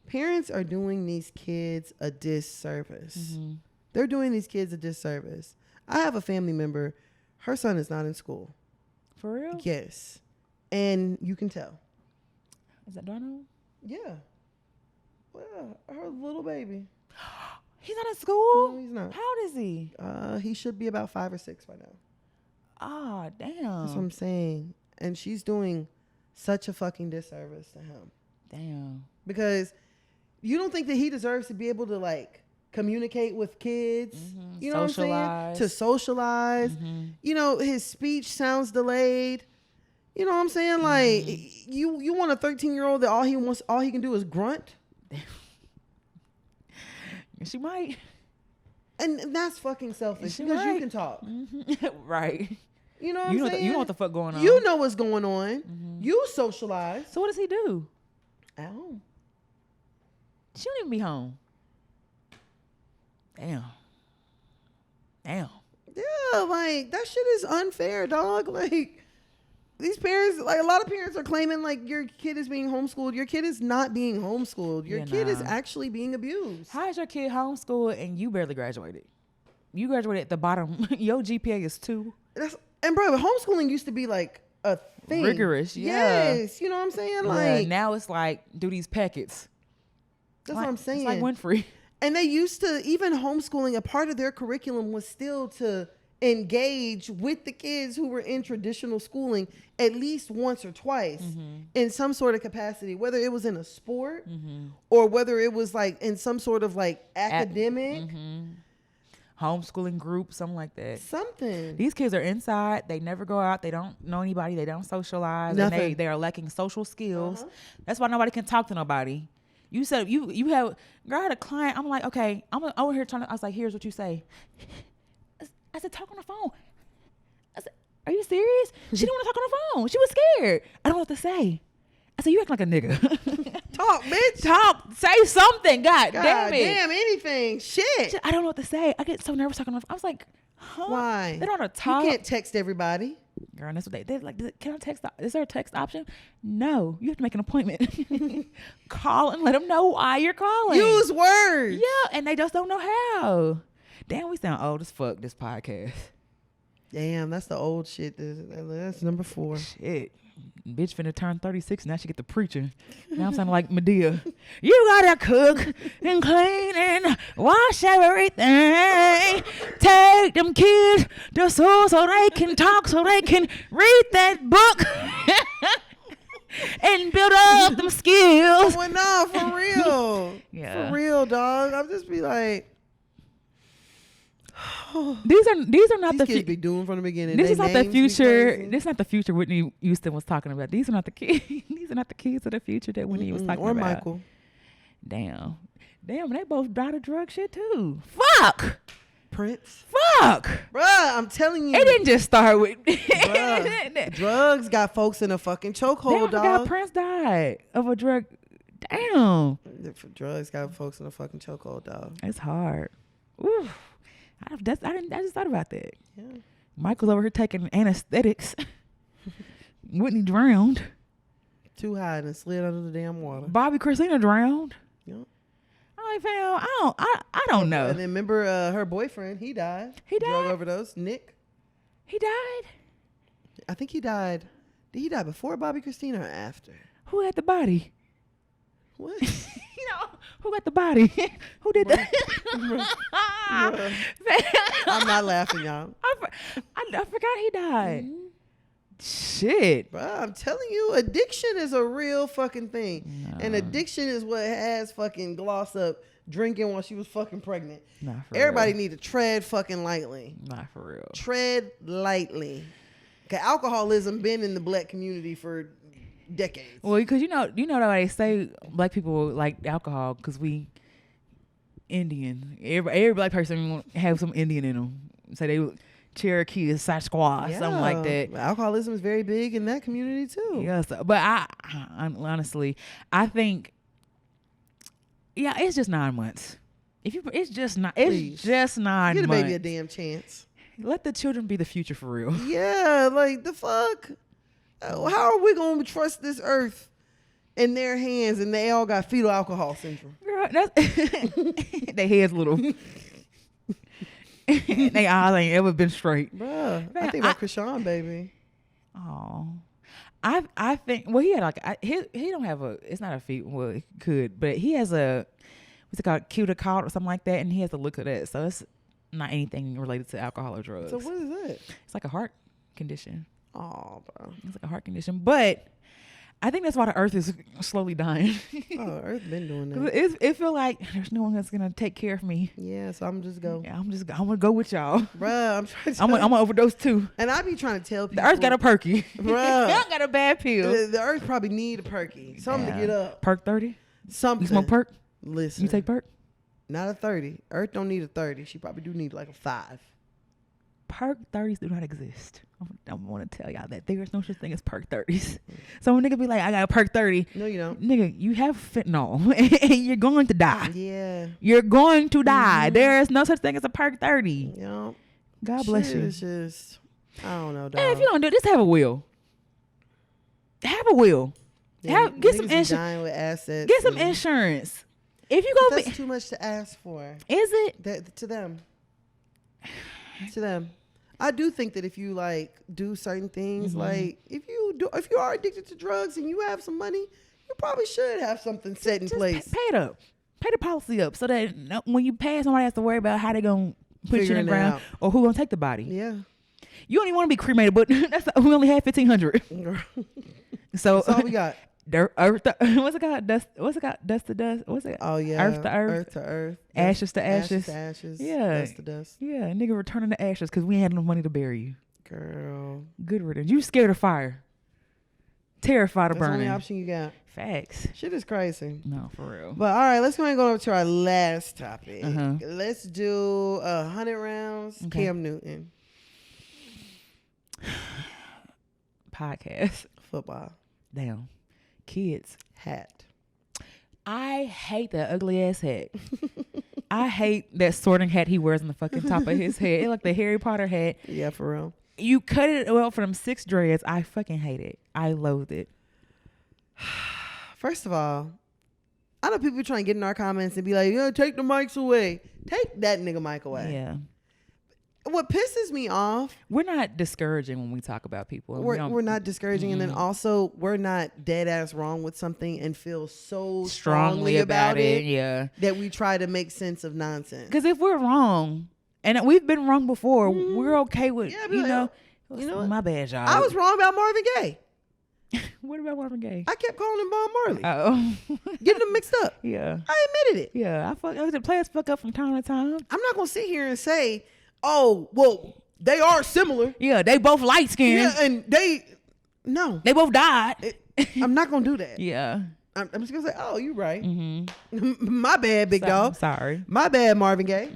Parents are doing these kids a disservice. Mm-hmm. They're doing these kids a disservice. I have a family member. Her son is not in school. For real? Yes. And you can tell. Is that Darno? Yeah. Well, her little baby. He's not in school? No, he's not. How old is he? He should be about 5 or 6 by now. Oh, damn. That's what I'm saying. And she's doing such a fucking disservice to him. Damn. Because you don't think that he deserves to be able to like communicate with kids, you know what I'm saying? To socialize. You know, his speech sounds delayed. You know what I'm saying? Like you want a 13-year-old that all he can do is grunt. She might. And that's fucking selfish because you can talk. Right. You know what I'm saying? You know what the fuck going on. You know what's going on. You socialize. So what does he do? At home. She don't even be home. Damn. Yeah, like that shit is unfair, dog. Like these parents, like a lot of parents are claiming like your kid is being homeschooled. Your kid is not being homeschooled. Your kid is actually being abused. How is your kid homeschooled and you barely graduated? You graduated at the bottom. Your GPA is 2. And bro, homeschooling used to be like a thing. Rigorous, yeah. Yes, you know what I'm saying? Like now it's like do these packets. That's what I'm saying. It's like Winfrey. And they used to, even homeschooling, a part of their curriculum was still to engage with the kids who were in traditional schooling at least once or twice in some sort of capacity, whether it was in a sport or whether it was like in some sort of like academic homeschooling group, something like that. Something. These kids are inside. They never go out. They don't know anybody. They don't socialize. Nothing. And they are lacking social skills. That's why nobody can talk to nobody. You said you have, girl, I had a client. I'm like, okay, I'm over here trying to, I was like, here's what you say. I said, talk on the phone. I said, are you serious? She didn't want to talk on the phone. She was scared. I don't know what to say. I said, you act like a nigga. Talk, bitch. Talk. Say something. God damn it. Damn anything. Shit. I don't know what to say. I get so nervous talking on the phone. I was like, huh? Why? They don't know how to talk. You can't text everybody. Girl, and that's what they're like, can I text? Is there a text option? No. You have to make an appointment. Call and let them know why you're calling. Use words. Yeah, and they just don't know how. Damn, we sound old as fuck, this podcast. Damn, that's the old shit. That's number 4. Shit. Bitch finna turn 36. Now she get the preaching. Now I'm sounding like Medea. You gotta cook and clean and wash everything. Take them kids to school so they can talk, so they can read that book and build up them skills. Well, no, for real. Yeah. For real, dog. I'll just be like, these are not the kids be doing from the beginning. This is not the future. This is not the future Whitney Houston was talking about. These are not the kids. These are not the kids of the future that Whitney was talking about. Or Michael. Damn, they both died of drug shit too. Fuck. Prince. Fuck. Bruh, I'm telling you. It didn't just start with drugs got folks in a fucking chokehold, dog. Prince died of a drug. Damn. Drugs got folks in a fucking chokehold, dog. It's hard. Ooh. I just thought about that. Yeah. Michael's over here taking anesthetics. Whitney drowned. Too high and slid under the damn water. Bobby Christina drowned. Yep. I'm like, fam, I don't know. And then remember her boyfriend, he died. He died? Drug overdose. Nick. He died? I think he died. Did he die before Bobby Christina or after? Who had the body? What? Who got the body? Who did that? I'm not laughing, y'all. I forgot he died. Shit. Bruh, I'm telling you, addiction is a real fucking thing. No. And addiction is what has fucking Gloss up drinking while she was fucking pregnant. Not for Everybody real. need to tread fucking lightly. Not for real. Tread lightly. Cause alcoholism been in the black community for decades. Well, because you know that they say black people like alcohol because we Indian. Every black person have some Indian in them. Say they Cherokee, Sasquatch, something like that. Alcoholism is very big in that community too. Yes, but I honestly, I think, yeah, it's just 9 months. It's just 9 Give months. the baby a damn chance. Let the children be the future for real. Yeah, like the fuck. How are we gonna trust this earth in their hands and they all got fetal alcohol syndrome? Girl, they heads little. They eyes ain't ever been straight. Bruh, I think about Krishan, baby. Oh, I think, well, he had like, he don't have it's not a feet, well, he could, but he has what's it called, cuticle or something like that, and he has a look at that, so it's not anything related to alcohol or drugs. So what is that? It's like a heart condition. Oh, bro. It's like a heart condition. But I think that's why the earth is slowly dying. Oh, Earth been doing that. It feel like there's no one that's gonna take care of me. Yeah, so I'm just go. Yeah, I'm gonna go with y'all. Bruh, I'm trying to I'm gonna overdose too. And I be trying to tell people. The earth got a perky. Bruh. Y'all got a bad pill. The earth probably need a perky. Something to get up. Perk 30? Something. You smoke perk? Listen. You take perk? Not a 30. Earth don't need a 30. She probably do need like a 5. Perk 30s do not exist. I want to tell y'all that there is no such thing as perk 30s. So when nigga be like, I got a perk 30. No, you don't. Nigga, you have fentanyl and you're going to die. Yeah. You're going to die. There is no such thing as a perk 30. Yeah. God bless you. It's just, I don't know, dog. And if you don't do it, just have a will. Have a will. Yeah, Get some niggas be insurance. dying with assets. Get some insurance. If you go, That's too much to ask for. Is it? To them. To them. I do think that if you like do certain things, like if you are addicted to drugs and you have some money, you probably should have something set in place. Pay it up. Pay the policy up so that when you pass, nobody has to worry about how they gonna put you in the ground or who gonna take the body. Yeah. You don't even want to be cremated, but we only had 1,500. So that's all we got. Dirt, earth, what's it called? Dust. What's it called? Dust to dust. What's it? Oh yeah. Earth to earth. Earth to earth. Ashes to ashes. Ashes to ashes. Yeah. Dust to dust. Yeah. Nigga returning to ashes because we ain't had enough money to bury you. Girl. Good riddance. You scared of fire. Terrified of That's burning. the only option you got. Facts. Shit is crazy. No, for real. But all right, let's go and go over to our last topic. Uh-huh. Let's do 100 rounds. Okay. Cam Newton. Podcast. Football. Damn. Kids. Hat. I hate that ugly ass hat. I hate that sorting hat he wears on the fucking top of his head. It's like the Harry Potter hat. Yeah, for real. You cut it well for them 6 dreads. I fucking hate it. I loathe it. First of all, I know people trying to get in our comments and be like, "Yo, take the mics away. Take that nigga mic away." Yeah. What pisses me off, We're not discouraging when we talk about people. we're not discouraging, and then also we're not dead ass wrong with something and feel so strongly about it Yeah. that we try to make sense of nonsense. Because if we're wrong, and we've been wrong before, we're okay with, Yeah, you know what? my bad, y'all. I was wrong about Marvin Gaye. What about Marvin Gaye? I kept calling him Bob Marley, Oh. getting them mixed up. Yeah. I admitted it. Yeah. The players fuck up from time to time. I'm not gonna sit here and say, "Oh, well, they are similar." Yeah. They both light skinned. Yeah, and no, They both died. I'm not gonna do that. Yeah. I'm just gonna say, "Oh, you right. Mm-hmm. My bad, big dog. Sorry. My bad, Marvin Gaye.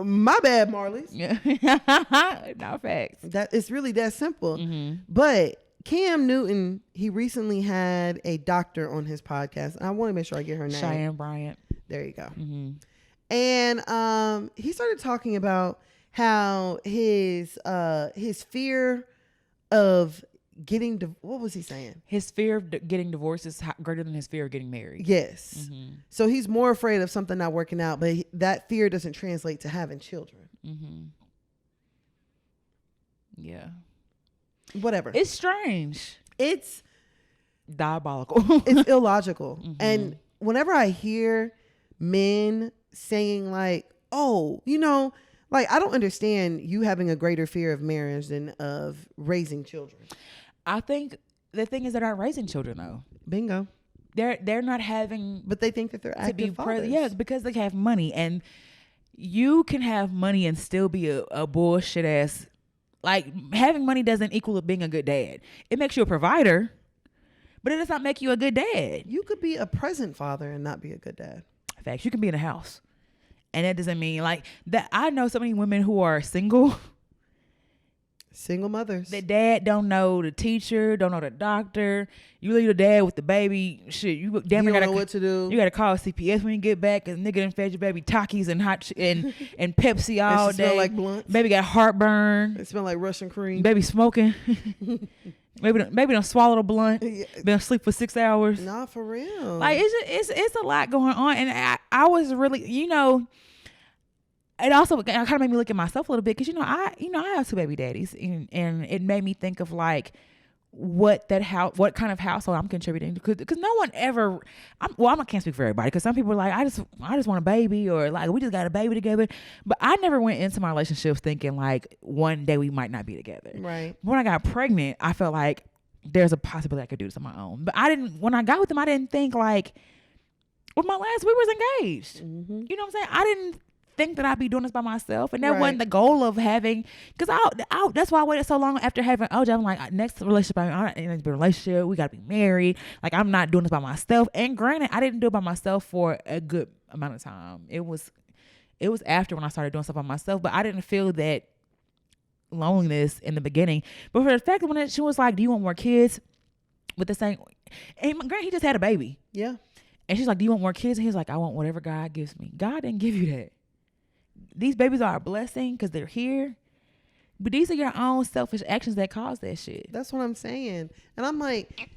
My bad, Marley's." Yeah. No facts. That it's really that simple. Mm-hmm. But Cam Newton, he recently had a doctor on his podcast. I want to make sure I get her name. Cheyenne Bryant. There you go. Mm-hmm. And he started talking about how his fear of getting what was he saying? His fear of getting divorced is greater than his fear of getting married. Yes. Mm-hmm. So he's more afraid of something not working out, but that fear doesn't translate to having children. Mm-hmm. Yeah. Whatever. It's strange. It's diabolical. It's illogical. Mm-hmm. And whenever I hear men saying like, "Oh, like I don't understand you having a greater fear of marriage than of raising children." I think the thing is they're not raising children though. Bingo. They're not having, but they think that they're active fathers. Yeah, because they have money, and you can have money and still be a bullshit ass. Like, having money doesn't equal being a good dad. It makes you a provider, but it does not make you a good dad. You could be a present father and not be a good dad. Facts. You can be in a house, and that doesn't mean like that. I know so many women who are single mothers. The dad don't know the teacher, don't know the doctor. You leave the dad with the baby. Shit, you damn near gotta know what to do. You gotta call CPS when you get back, cause nigga done fed your baby Takis and and Pepsi all day. Smell like blunts. Baby got heartburn. It smell like Russian cream. Baby smoking. Baby don't swallow a blunt. Yeah. Been asleep for 6 hours. Nah, for real. Like it's a lot going on, and I was really It also kind of made me look at myself a little bit, because I have 2 baby daddies, and it made me think of like what kind of household I'm contributing, because no one ever, I can't speak for everybody, because some people are like, I just want a baby, or like, we just got a baby together. But I never went into my relationships thinking like one day we might not be together. Right. When I got pregnant, I felt like there's a possibility I could do this on my own. But when I got with him, I didn't think like, with my last, we was engaged. Mm-hmm. You know what I'm saying? I didn't think that I'd be doing this by myself, and that wasn't the goal of having, because that's why I waited so long after having OJ. I'm like, next relationship, I'm not in a relationship, we gotta be married. Like, I'm not doing this by myself. And granted, I didn't do it by myself for a good amount of time. It was after, when I started doing stuff by myself, but I didn't feel that loneliness in the beginning. But for the fact that when she was like, do you want more kids, with the same, and granted, he just had a baby. Yeah. And she's like, do you want more kids? And he's like, I want whatever God gives me. God didn't give you that. These babies are a blessing because they're here, but these are your own selfish actions that cause that shit. That's what I'm saying. And I'm like,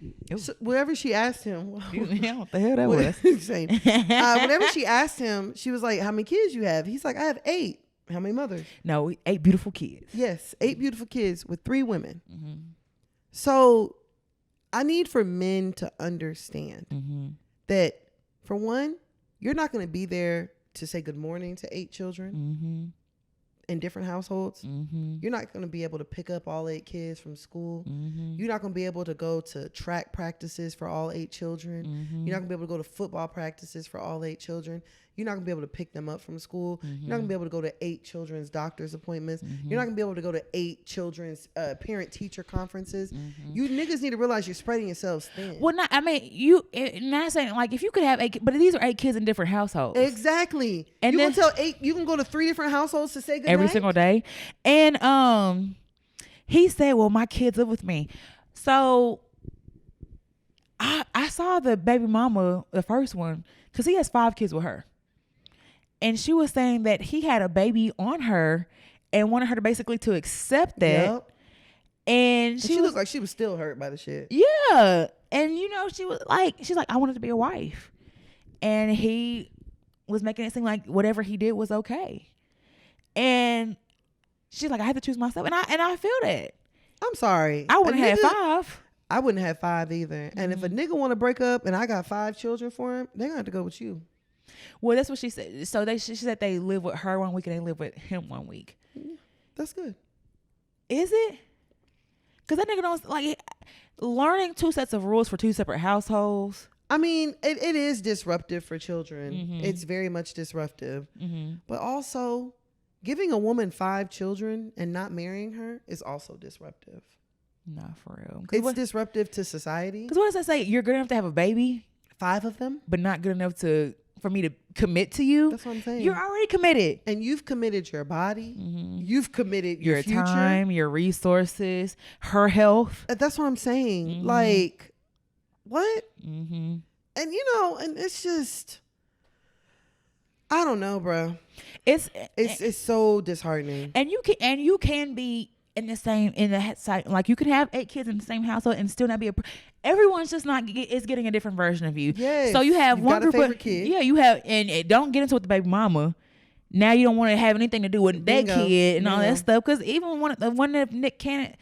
whenever she asked him, yeah, what the hell that was? Whenever she asked him, she was like, how many kids you have? He's like, I have 8. How many mothers? No, 8 beautiful kids. Yes, 8 beautiful kids with 3 women. Mm-hmm. So I need for men to understand that, for one, you're not going to be there to say good morning to 8 children in different households. You're not going to be able to pick up all 8 kids from school. You're not going to be able to go to track practices for all 8 children. You're not going to be able to go to football practices for all 8 children. You're not going to be able to pick them up from school. You're not going to be able to go to 8 children's doctor's appointments. You're not going to be able to go to 8 children's parent-teacher conferences. You niggas need to realize you're spreading yourselves thin. Well, not not saying, like, if you could have 8, but these are 8 kids in different households. Exactly. And you can tell 8, you can go to 3 different households to say good every night? single day. And he said, well, my kids live with me. So I saw the baby mama, the first one, because he has 5 kids with her. And she was saying that he had a baby on her and wanted her to basically to accept that. Yep. And she looked like she was still hurt by the shit. Yeah. And she's like, I wanted to be a wife. And he was making it seem like whatever he did was okay. And she's like, I had to choose myself. And I feel that. I'm sorry. I wouldn't have 5. I wouldn't have 5 either. And if a nigga want to break up and I got 5 children for him, they're going to have to go with you. Well, that's what she said. So she said they live with her 1 week and they live with him 1 week. That's good. Is it? Because that nigga don't, like, learning 2 sets of rules for 2 separate households. I mean, it is disruptive for children. It's very much disruptive. But also, giving a woman 5 children and not marrying her is also disruptive. Nah, for real. It's disruptive to society. Because what does that say? You're good enough to have a baby? 5 of them? But not good enough for me to commit to you? That's what I'm saying. You're already committed. And you've committed your body. You've committed your future. Time, your resources, her health. That's what I'm saying. Like, what? And and it's just, I don't know, bro. It's so disheartening. And you can be in the site, like, you can have 8 kids in the same household and still not be everyone's just not is getting a different version of you. Yes. So you have You've one got group a favorite kid. Yeah, you have, and don't get into it with the baby mama. Now you don't want to have anything to do with that kid and all that stuff, because even one of Nick Cannon,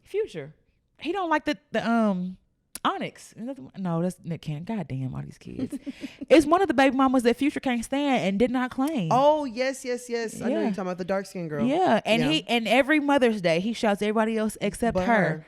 Future, he don't like the Onyx. No, that's Nick Cannon. God damn, all these kids. It's one of the baby mamas that Future can't stand and did not claim. Oh, yes. I know you're talking about the dark skinned girl. Yeah. And and every Mother's Day he shouts everybody else except her.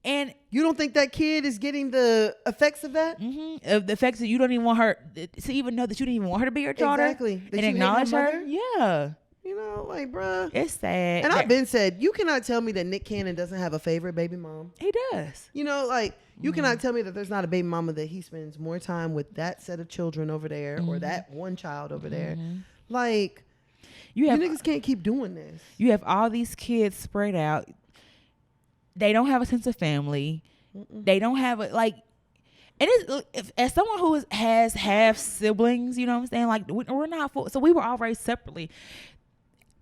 And you don't think that kid is getting the effects of that? Of the effects that you don't even want her to even know that you didn't even want her to be your daughter. Exactly. And acknowledge her. Yeah. Like, bruh. It's sad. And I've been said, you cannot tell me that Nick Cannon doesn't have a favorite baby mom. He does. You cannot tell me that there's not a baby mama that he spends more time with that set of children over there or that one child over there. Like, you niggas can't keep doing this. You have all these kids spread out. They don't have a sense of family. They don't have and as someone who has half siblings, you know what I'm saying? Like, we're not full, so we were all raised separately.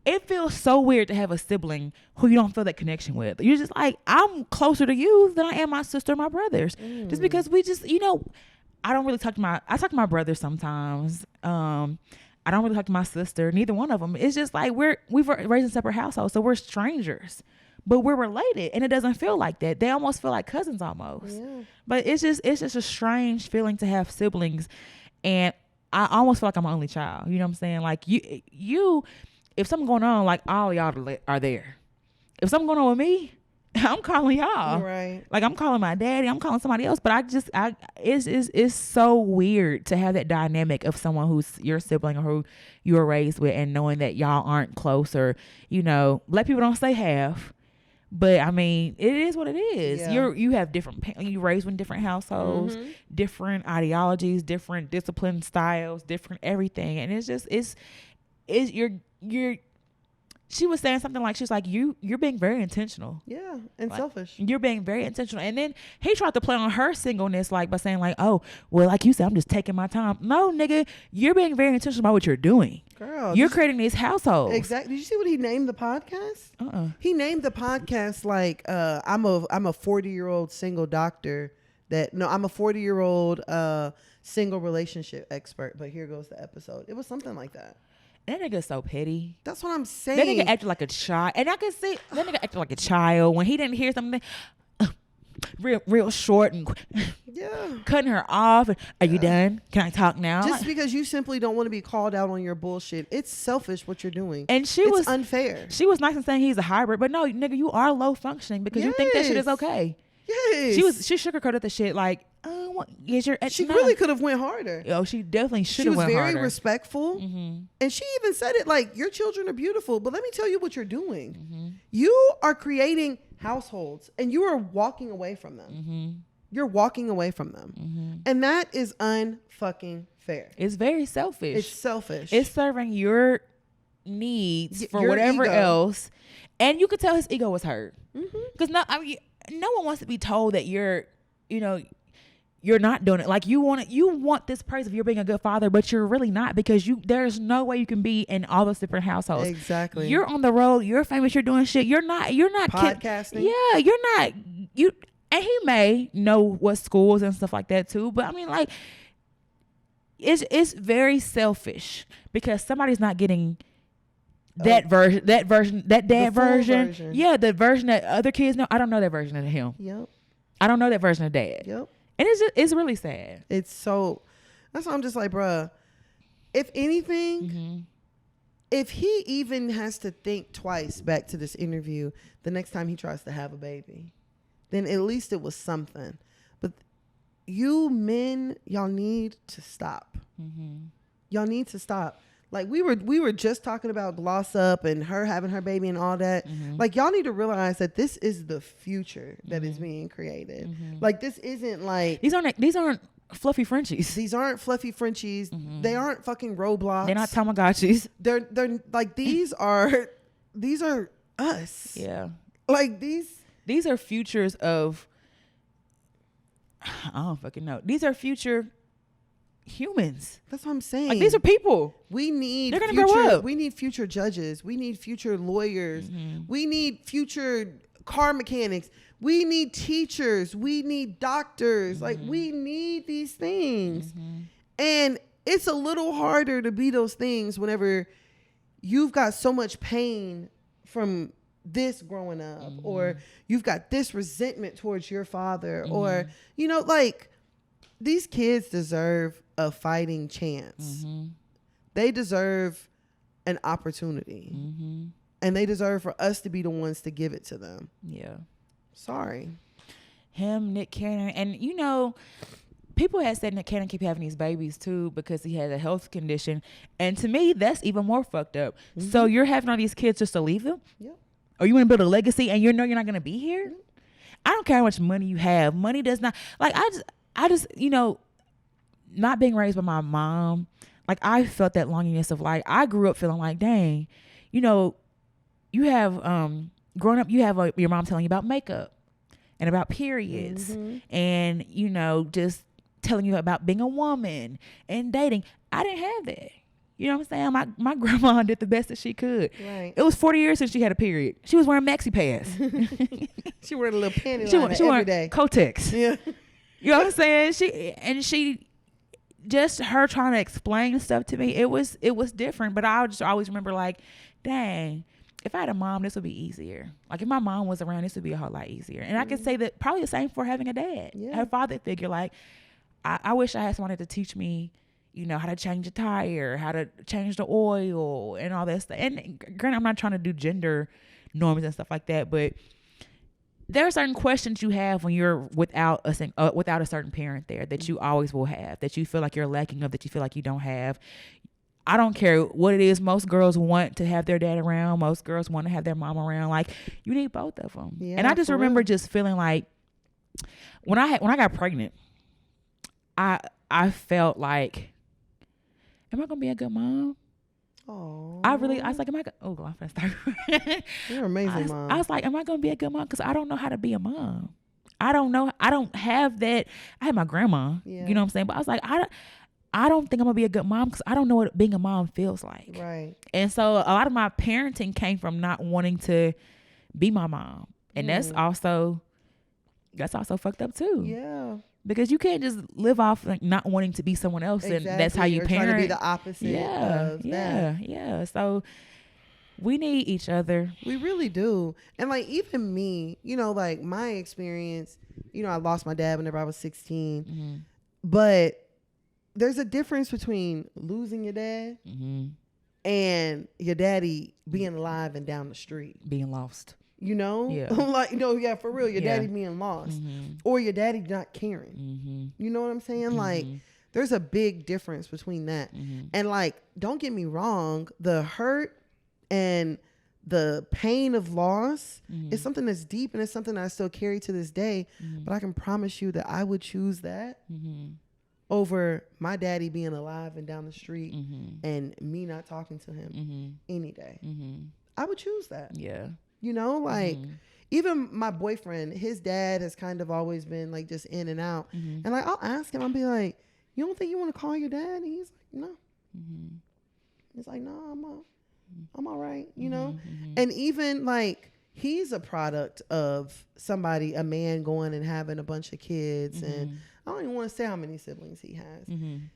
It feels so weird to have a sibling who you don't feel that connection with. You're just like, I'm closer to you than I am my sister or my brothers. Just because we just, I don't really talk to I talk to my brothers sometimes. I don't really talk to my sister, neither one of them. It's just like we've raised in separate households, so we're strangers. but we're related, and it doesn't feel like that. They almost feel like cousins almost. Yeah. But it's just a strange feeling to have siblings, and I almost feel like I'm an only child. You know what I'm saying? Like you, if something going on, like all y'all are there. If something going on with me, I'm calling y'all. Right. Like I'm calling my daddy. I'm calling somebody else. But it's so weird to have that dynamic of someone who's your sibling or who you were raised with, and knowing that y'all aren't close, or black people don't say half. But I mean, it is what it is. Yeah. You have different. You raised in different households, different ideologies, different discipline styles, different everything, and it's just you're. She was saying something like, she's like, you're being very intentional. Yeah, and like, selfish. You're being very intentional. And then he tried to play on her singleness, like by saying like, oh, well, like you said, I'm just taking my time. No, nigga, you're being very intentional about what you're doing. Girl, you're creating these households. Exactly. Did you see what he named the podcast? He named the podcast like, I'm a 40-year-old single doctor. I'm a 40-year-old single relationship expert. But here goes the episode. It was something like that. That nigga's so petty. That's what I'm saying. That nigga acted like a child. And I can see that nigga acted like a child when he didn't hear something real short and cutting her off. Are you done? Can I talk now? Just because you simply don't want to be called out on your bullshit. It's selfish what you're doing. And it's unfair. She was nice in saying he's a hybrid, but no, nigga, you are low functioning because you think that shit is okay. Yes. She sugarcoated the shit like, she really could have went harder. Oh, she definitely should have went harder. She was very respectful. And she even said it like, your children are beautiful, but let me tell you what you're doing. You are creating households and you are walking away from them. You're walking away from them. And that is unfucking fair. It's very selfish. It's selfish. It's serving your needs for your whatever ego. Else. And you could tell his ego was hurt. Because no one wants to be told that you're not doing it. Like you want this praise of you're being a good father, but you're really not, because there's no way you can be in all those different households. Exactly. You're on the road. You're famous. You're doing shit. You're not podcasting. You're not. And he may know what schools and stuff like that too. But I mean, like, it's very selfish because somebody's not getting that version, that dad version. Yeah, the version that other kids know. I don't know that version of him. Yep. I don't know that version of dad. Yep. And it's really sad. That's why I'm just like, bruh, if anything, if he even has to think twice back to this interview, the next time he tries to have a baby, then at least it was something. But you men, y'all need to stop. Y'all need to stop. Like we were just talking about Gloss Up and her having her baby and all that. Like y'all need to realize that this is the future that is being created. Like this isn't like these aren't fluffy Frenchies. These aren't fluffy Frenchies. They aren't fucking Roblox. They're not Tamagotchis. They're like these are us. Yeah. Like these are futures of I don't fucking know. These are future humans. That's what I'm saying. Like these are people. They're gonna grow up. We need future judges. We need future lawyers. We need future car mechanics. We need teachers. We need doctors. Like we need these things. And it's a little harder to be those things whenever you've got so much pain from this growing up, or you've got this resentment towards your father, or like these kids deserve a fighting chance. They deserve an opportunity. And they deserve for us to be the ones to give it to them. Yeah. Sorry. Him, Nick Cannon. And people had said Nick Cannon keep having these babies too because he had a health condition. And to me, that's even more fucked up. So you're having all these kids just to leave them? Yep. Or you want to build a legacy and you're not going to be here? I don't care how much money you have. Money does not, like, I just not being raised by my mom, like I felt that longingness of like, I grew up feeling like, dang, you have, growing up, you have your mom telling you about makeup and about periods and, just telling you about being a woman and dating. I didn't have that. You know what I'm saying? My grandma did the best that she could. Right. It was 40 years since she had a period. She was wearing maxi pads. She wore a little panty liner every day. Kotex. Yeah. You know what I'm saying? She just her trying to explain stuff to me. It was different, but I just always remember like, dang, if I had a mom, this would be easier. Like if my mom was around, this would be a whole lot easier. And I could say that probably the same for having a dad, a father figure. Like I wish I had someone to teach me, you know, how to change a tire, how to change the oil and all that stuff. And granted, I'm not trying to do gender norms and stuff like that, but there are certain questions you have when you're without a certain parent there that you always will have, that you feel like you're lacking of, that you feel like you don't have. I don't care what it is. Most girls want to have their dad around. Most girls want to have their mom around. Like you need both of them. Yeah, and I just remember just feeling like when I got pregnant, I felt like, am I gonna be a good mom? Oh, I was like, am I? I'm gonna start. You're amazing, mom. I was like, am I gonna be a good mom? Because I don't know how to be a mom. I don't know. I don't have that. I had my grandma. Yeah. You know what I'm saying? But I was like, I don't think I'm gonna be a good mom because I don't know what being a mom feels like. Right. And so a lot of my parenting came from not wanting to be my mom, and that's also fucked up too. Yeah. Because you can't just live off like not wanting to be someone else, and that's how you parent. Trying to be the opposite. Yeah. So we need each other. We really do. And like even me, you know, like my experience, you know, I lost my dad whenever I was 16, but there's a difference between losing your dad and your daddy being alive and down the street. Being lost. You know? Yeah. Like, no, yeah, for real. Your daddy being lost. Or your daddy not caring. You know what I'm saying? Like, there's a big difference between that. And like, don't get me wrong, the hurt and the pain of loss is something that's deep, and it's something that I still carry to this day. But I can promise you that I would choose that over my daddy being alive and down the street and me not talking to him any day. I would choose that. Yeah. You know, like even my boyfriend, his dad has kind of always been like just in and out. And like, I'll ask him, I'll be like, you don't think you want to call your dad? And he's like, no. He's like, no, I'm all right. You know? And even like, he's a product of somebody, a man going and having a bunch of kids. And I don't even want to say how many siblings he has. And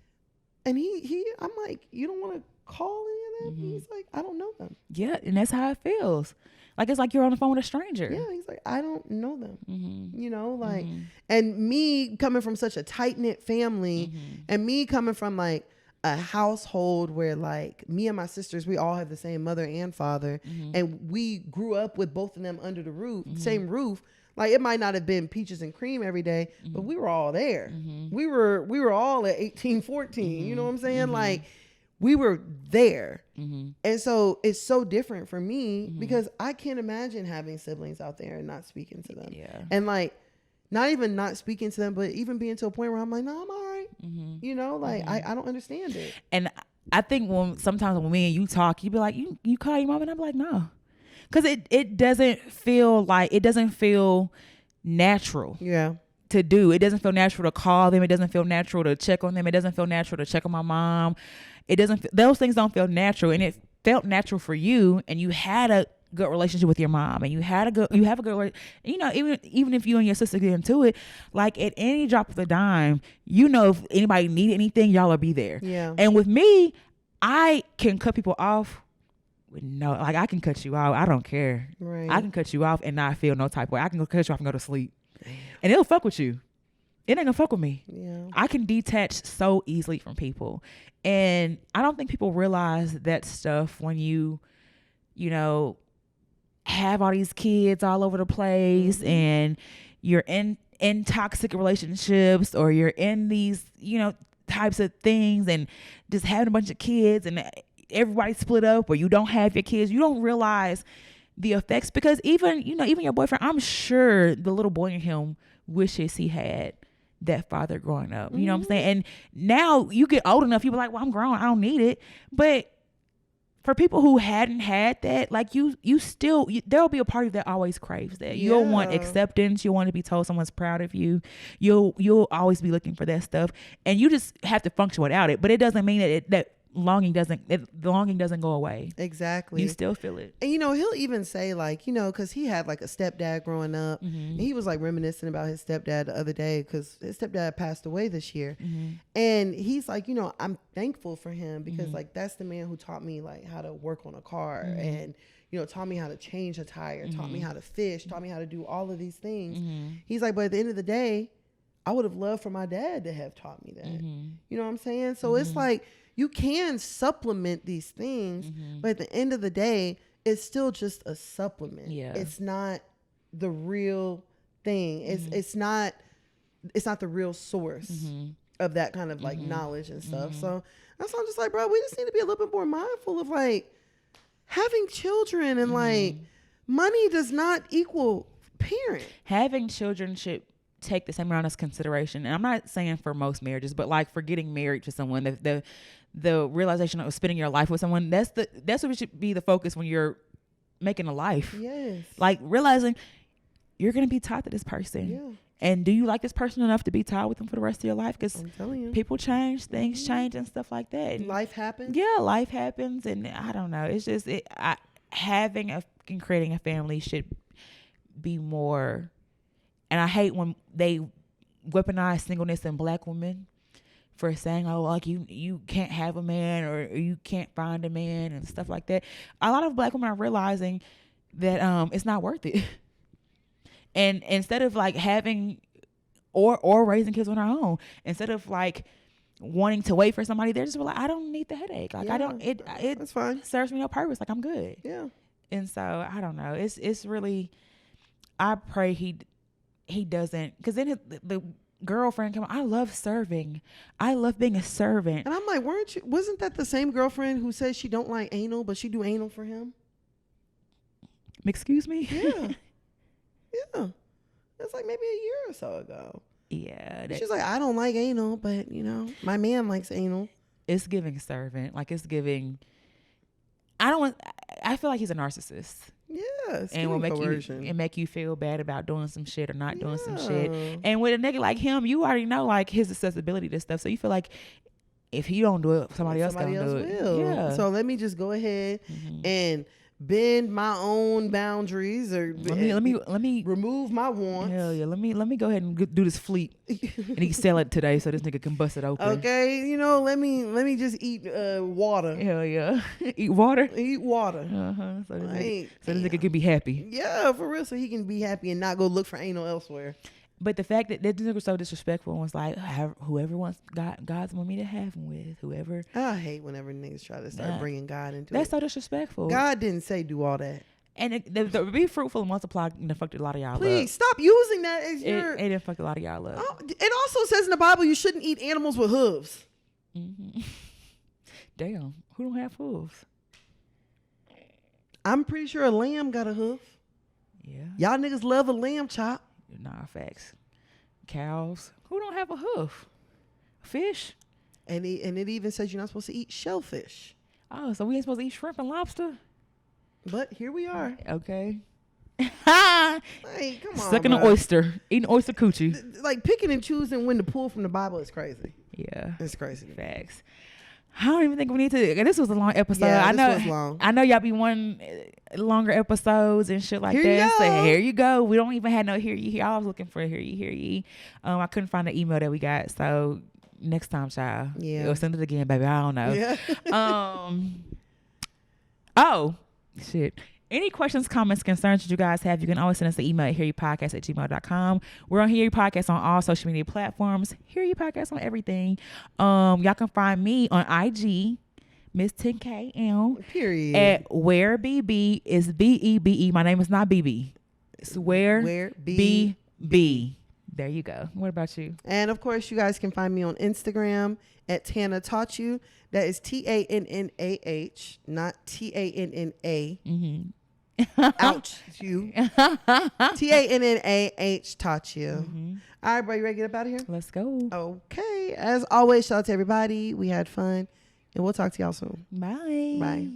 I'm like, you don't want to call any of them? He's like, I don't know them. Yeah. And that's how it feels. Like, it's like you're on the phone with a stranger. Yeah. He's like, I don't know them. You know, like, and me coming from such a tight knit family and me coming from like a household where like me and my sisters, we all have the same mother and father. And we grew up with both of them under the roof, same roof. Like it might not have been peaches and cream every day, but we were all there. We were all at 18, 14. You know what I'm saying? Like we were there. And so it's so different for me because I can't imagine having siblings out there and not speaking to them. Yeah. And like not even not speaking to them, but even being to a point where I'm like, no, I'm all right. You know, like I don't understand it. And I think sometimes when me and you talk, you be like, you call your mom, and I'm like, no. Because it doesn't feel natural. Yeah. To do. It doesn't feel natural to call them. It doesn't feel natural to check on them. It doesn't feel natural to check on my mom. Those things don't feel natural. And it felt natural for you, and you had a good relationship with your mom, and you have a good, you know, even if you and your sister get into it, like at any drop of a dime, you know, if anybody need anything, y'all will be there. Yeah. And with me, I can cut people off. No, like I can cut you out. I don't care. Right. I can cut you off and not feel no type of way. I can cut you off and go to sleep. Damn. And it'll fuck with you. It ain't gonna fuck with me. Yeah. I can detach so easily from people. And I don't think people realize that stuff when you know, have all these kids all over the place and you're in toxic relationships, or you're in these, you know, types of things, and just having a bunch of kids and everybody split up, or you don't have your kids. You don't realize the effects, because even your boyfriend, I'm sure the little boy in him wishes he had that father growing up. You know what I'm saying? And now you get old enough, you be like, well, I'm grown, I don't need it. But for people who hadn't had that, like you still, there'll be a part of that always craves that. Yeah. You'll want acceptance. You'll want to be told someone's proud of you. You'll always be looking for that stuff, and you just have to function without it. But it doesn't mean that the longing doesn't go away. Exactly. You still feel it. And, you know, he'll even say, like, you know, because he had like a stepdad growing up, and he was like reminiscing about his stepdad the other day, because his stepdad passed away this year. And he's like, you know, I'm thankful for him because like that's the man who taught me like how to work on a car and, taught me how to change a tire, taught me how to fish, taught me how to do all of these things. He's like, but at the end of the day, I would have loved for my dad to have taught me that. You know what I'm saying? So it's like, you can supplement these things, but at the end of the day, it's still just a supplement. Yeah. It's not the real thing. It's not the real source of that kind of like knowledge and stuff. So that's why I'm just like, bro, we just need to be a little bit more mindful of like having children and like money does not equal parent. Having children should take the same amount of consideration. And I'm not saying for most marriages, but like for getting married to someone, the realization of spending your life with someone, that's what should be the focus when you're making a life. Yes. Like realizing you're going to be tied to this person. Yeah. And do you like this person enough to be tied with them for the rest of your life? Because people change, things change and stuff like that. And life happens. Yeah, life happens. And I don't know. It's just having and creating a family should be more. And I hate when they weaponize singleness in Black women for saying, oh, like you can't have a man or you can't find a man and stuff like that. A lot of Black women are realizing that it's not worth it. And instead of like having or raising kids on our own, instead of like wanting to wait for somebody, they're just like, I don't need the headache. Like I don't, that's fine. Serves me no purpose. Like I'm good. Yeah. And so I don't know. It's really, I pray he doesn't, because then the girlfriend come. I love serving. I love being a servant. And I'm like, wasn't that the same girlfriend who says she don't like anal, but she do anal for him? Excuse me? Yeah. Yeah. That's like maybe a year or so ago. Yeah. She's like, I don't like anal, but my man likes anal. It's giving servant. Like it's giving, I feel like he's a narcissist. Yeah. And will make you feel bad about doing some shit or not doing some shit. And with a nigga like him, you already know like his accessibility to stuff. So you feel like if he don't do it, somebody else gonna do it. Will. Yeah. So let me just go ahead and bend my own boundaries, or let me remove my wants. Hell yeah, let me go ahead and do this fleet, and he can sell it today so this nigga can bust it open. Okay, let me just eat water. Hell yeah, eat water. Eat water. So this nigga can be happy. Yeah, for real, so he can be happy and not go look for anal elsewhere. But the fact that nigga was so disrespectful and was like, whoever wants God's want me to have him with, whoever. I hate whenever niggas try to start bringing God into it. That's so disrespectful. God didn't say do all that. And the be fruitful and multiply fucked a lot of y'all up. Please stop using that as your. It didn't fuck a lot of y'all up. Oh, it also says in the Bible you shouldn't eat animals with hooves. Damn, who don't have hooves? I'm pretty sure a lamb got a hoof. Yeah. Y'all niggas love a lamb chop. Nah, facts. Cows. Who don't have a hoof? Fish. And it even says you're not supposed to eat shellfish. Oh, so we ain't supposed to eat shrimp and lobster? But here we are. Okay. Hey, come on, sucking an oyster. Eating oyster coochie. Like picking and choosing when to pull from the Bible is crazy. Yeah. It's crazy. Facts. I don't even think we need to. This was a long episode. Yeah, this was long. I know y'all be wanting longer episodes and shit like that. So here you go. We don't even have no hear ye. I was looking for hear ye. I couldn't find the email that we got. So next time, child. Yeah. Or send it again, baby. I don't know. Yeah. Oh shit. Any questions, comments, concerns that you guys have, you can always send us an email at hearypodcast@gmail.com. We're on Hear You Podcast on all social media platforms. Hear You Podcast on everything. Y'all can find me on IG, Miss 10KM. Period. At Where BB is BEBE. My name is not BB. It's Where BB. There you go. What about you? And of course, you guys can find me on Instagram at Tana Taught You. That is TANNAH, not TANNA. Ouch, you. TANNAH taught you. All right, bro, you ready to get up out of here? Let's go. Okay. As always, shout out to everybody. We had fun. And we'll talk to y'all soon. Bye. Bye.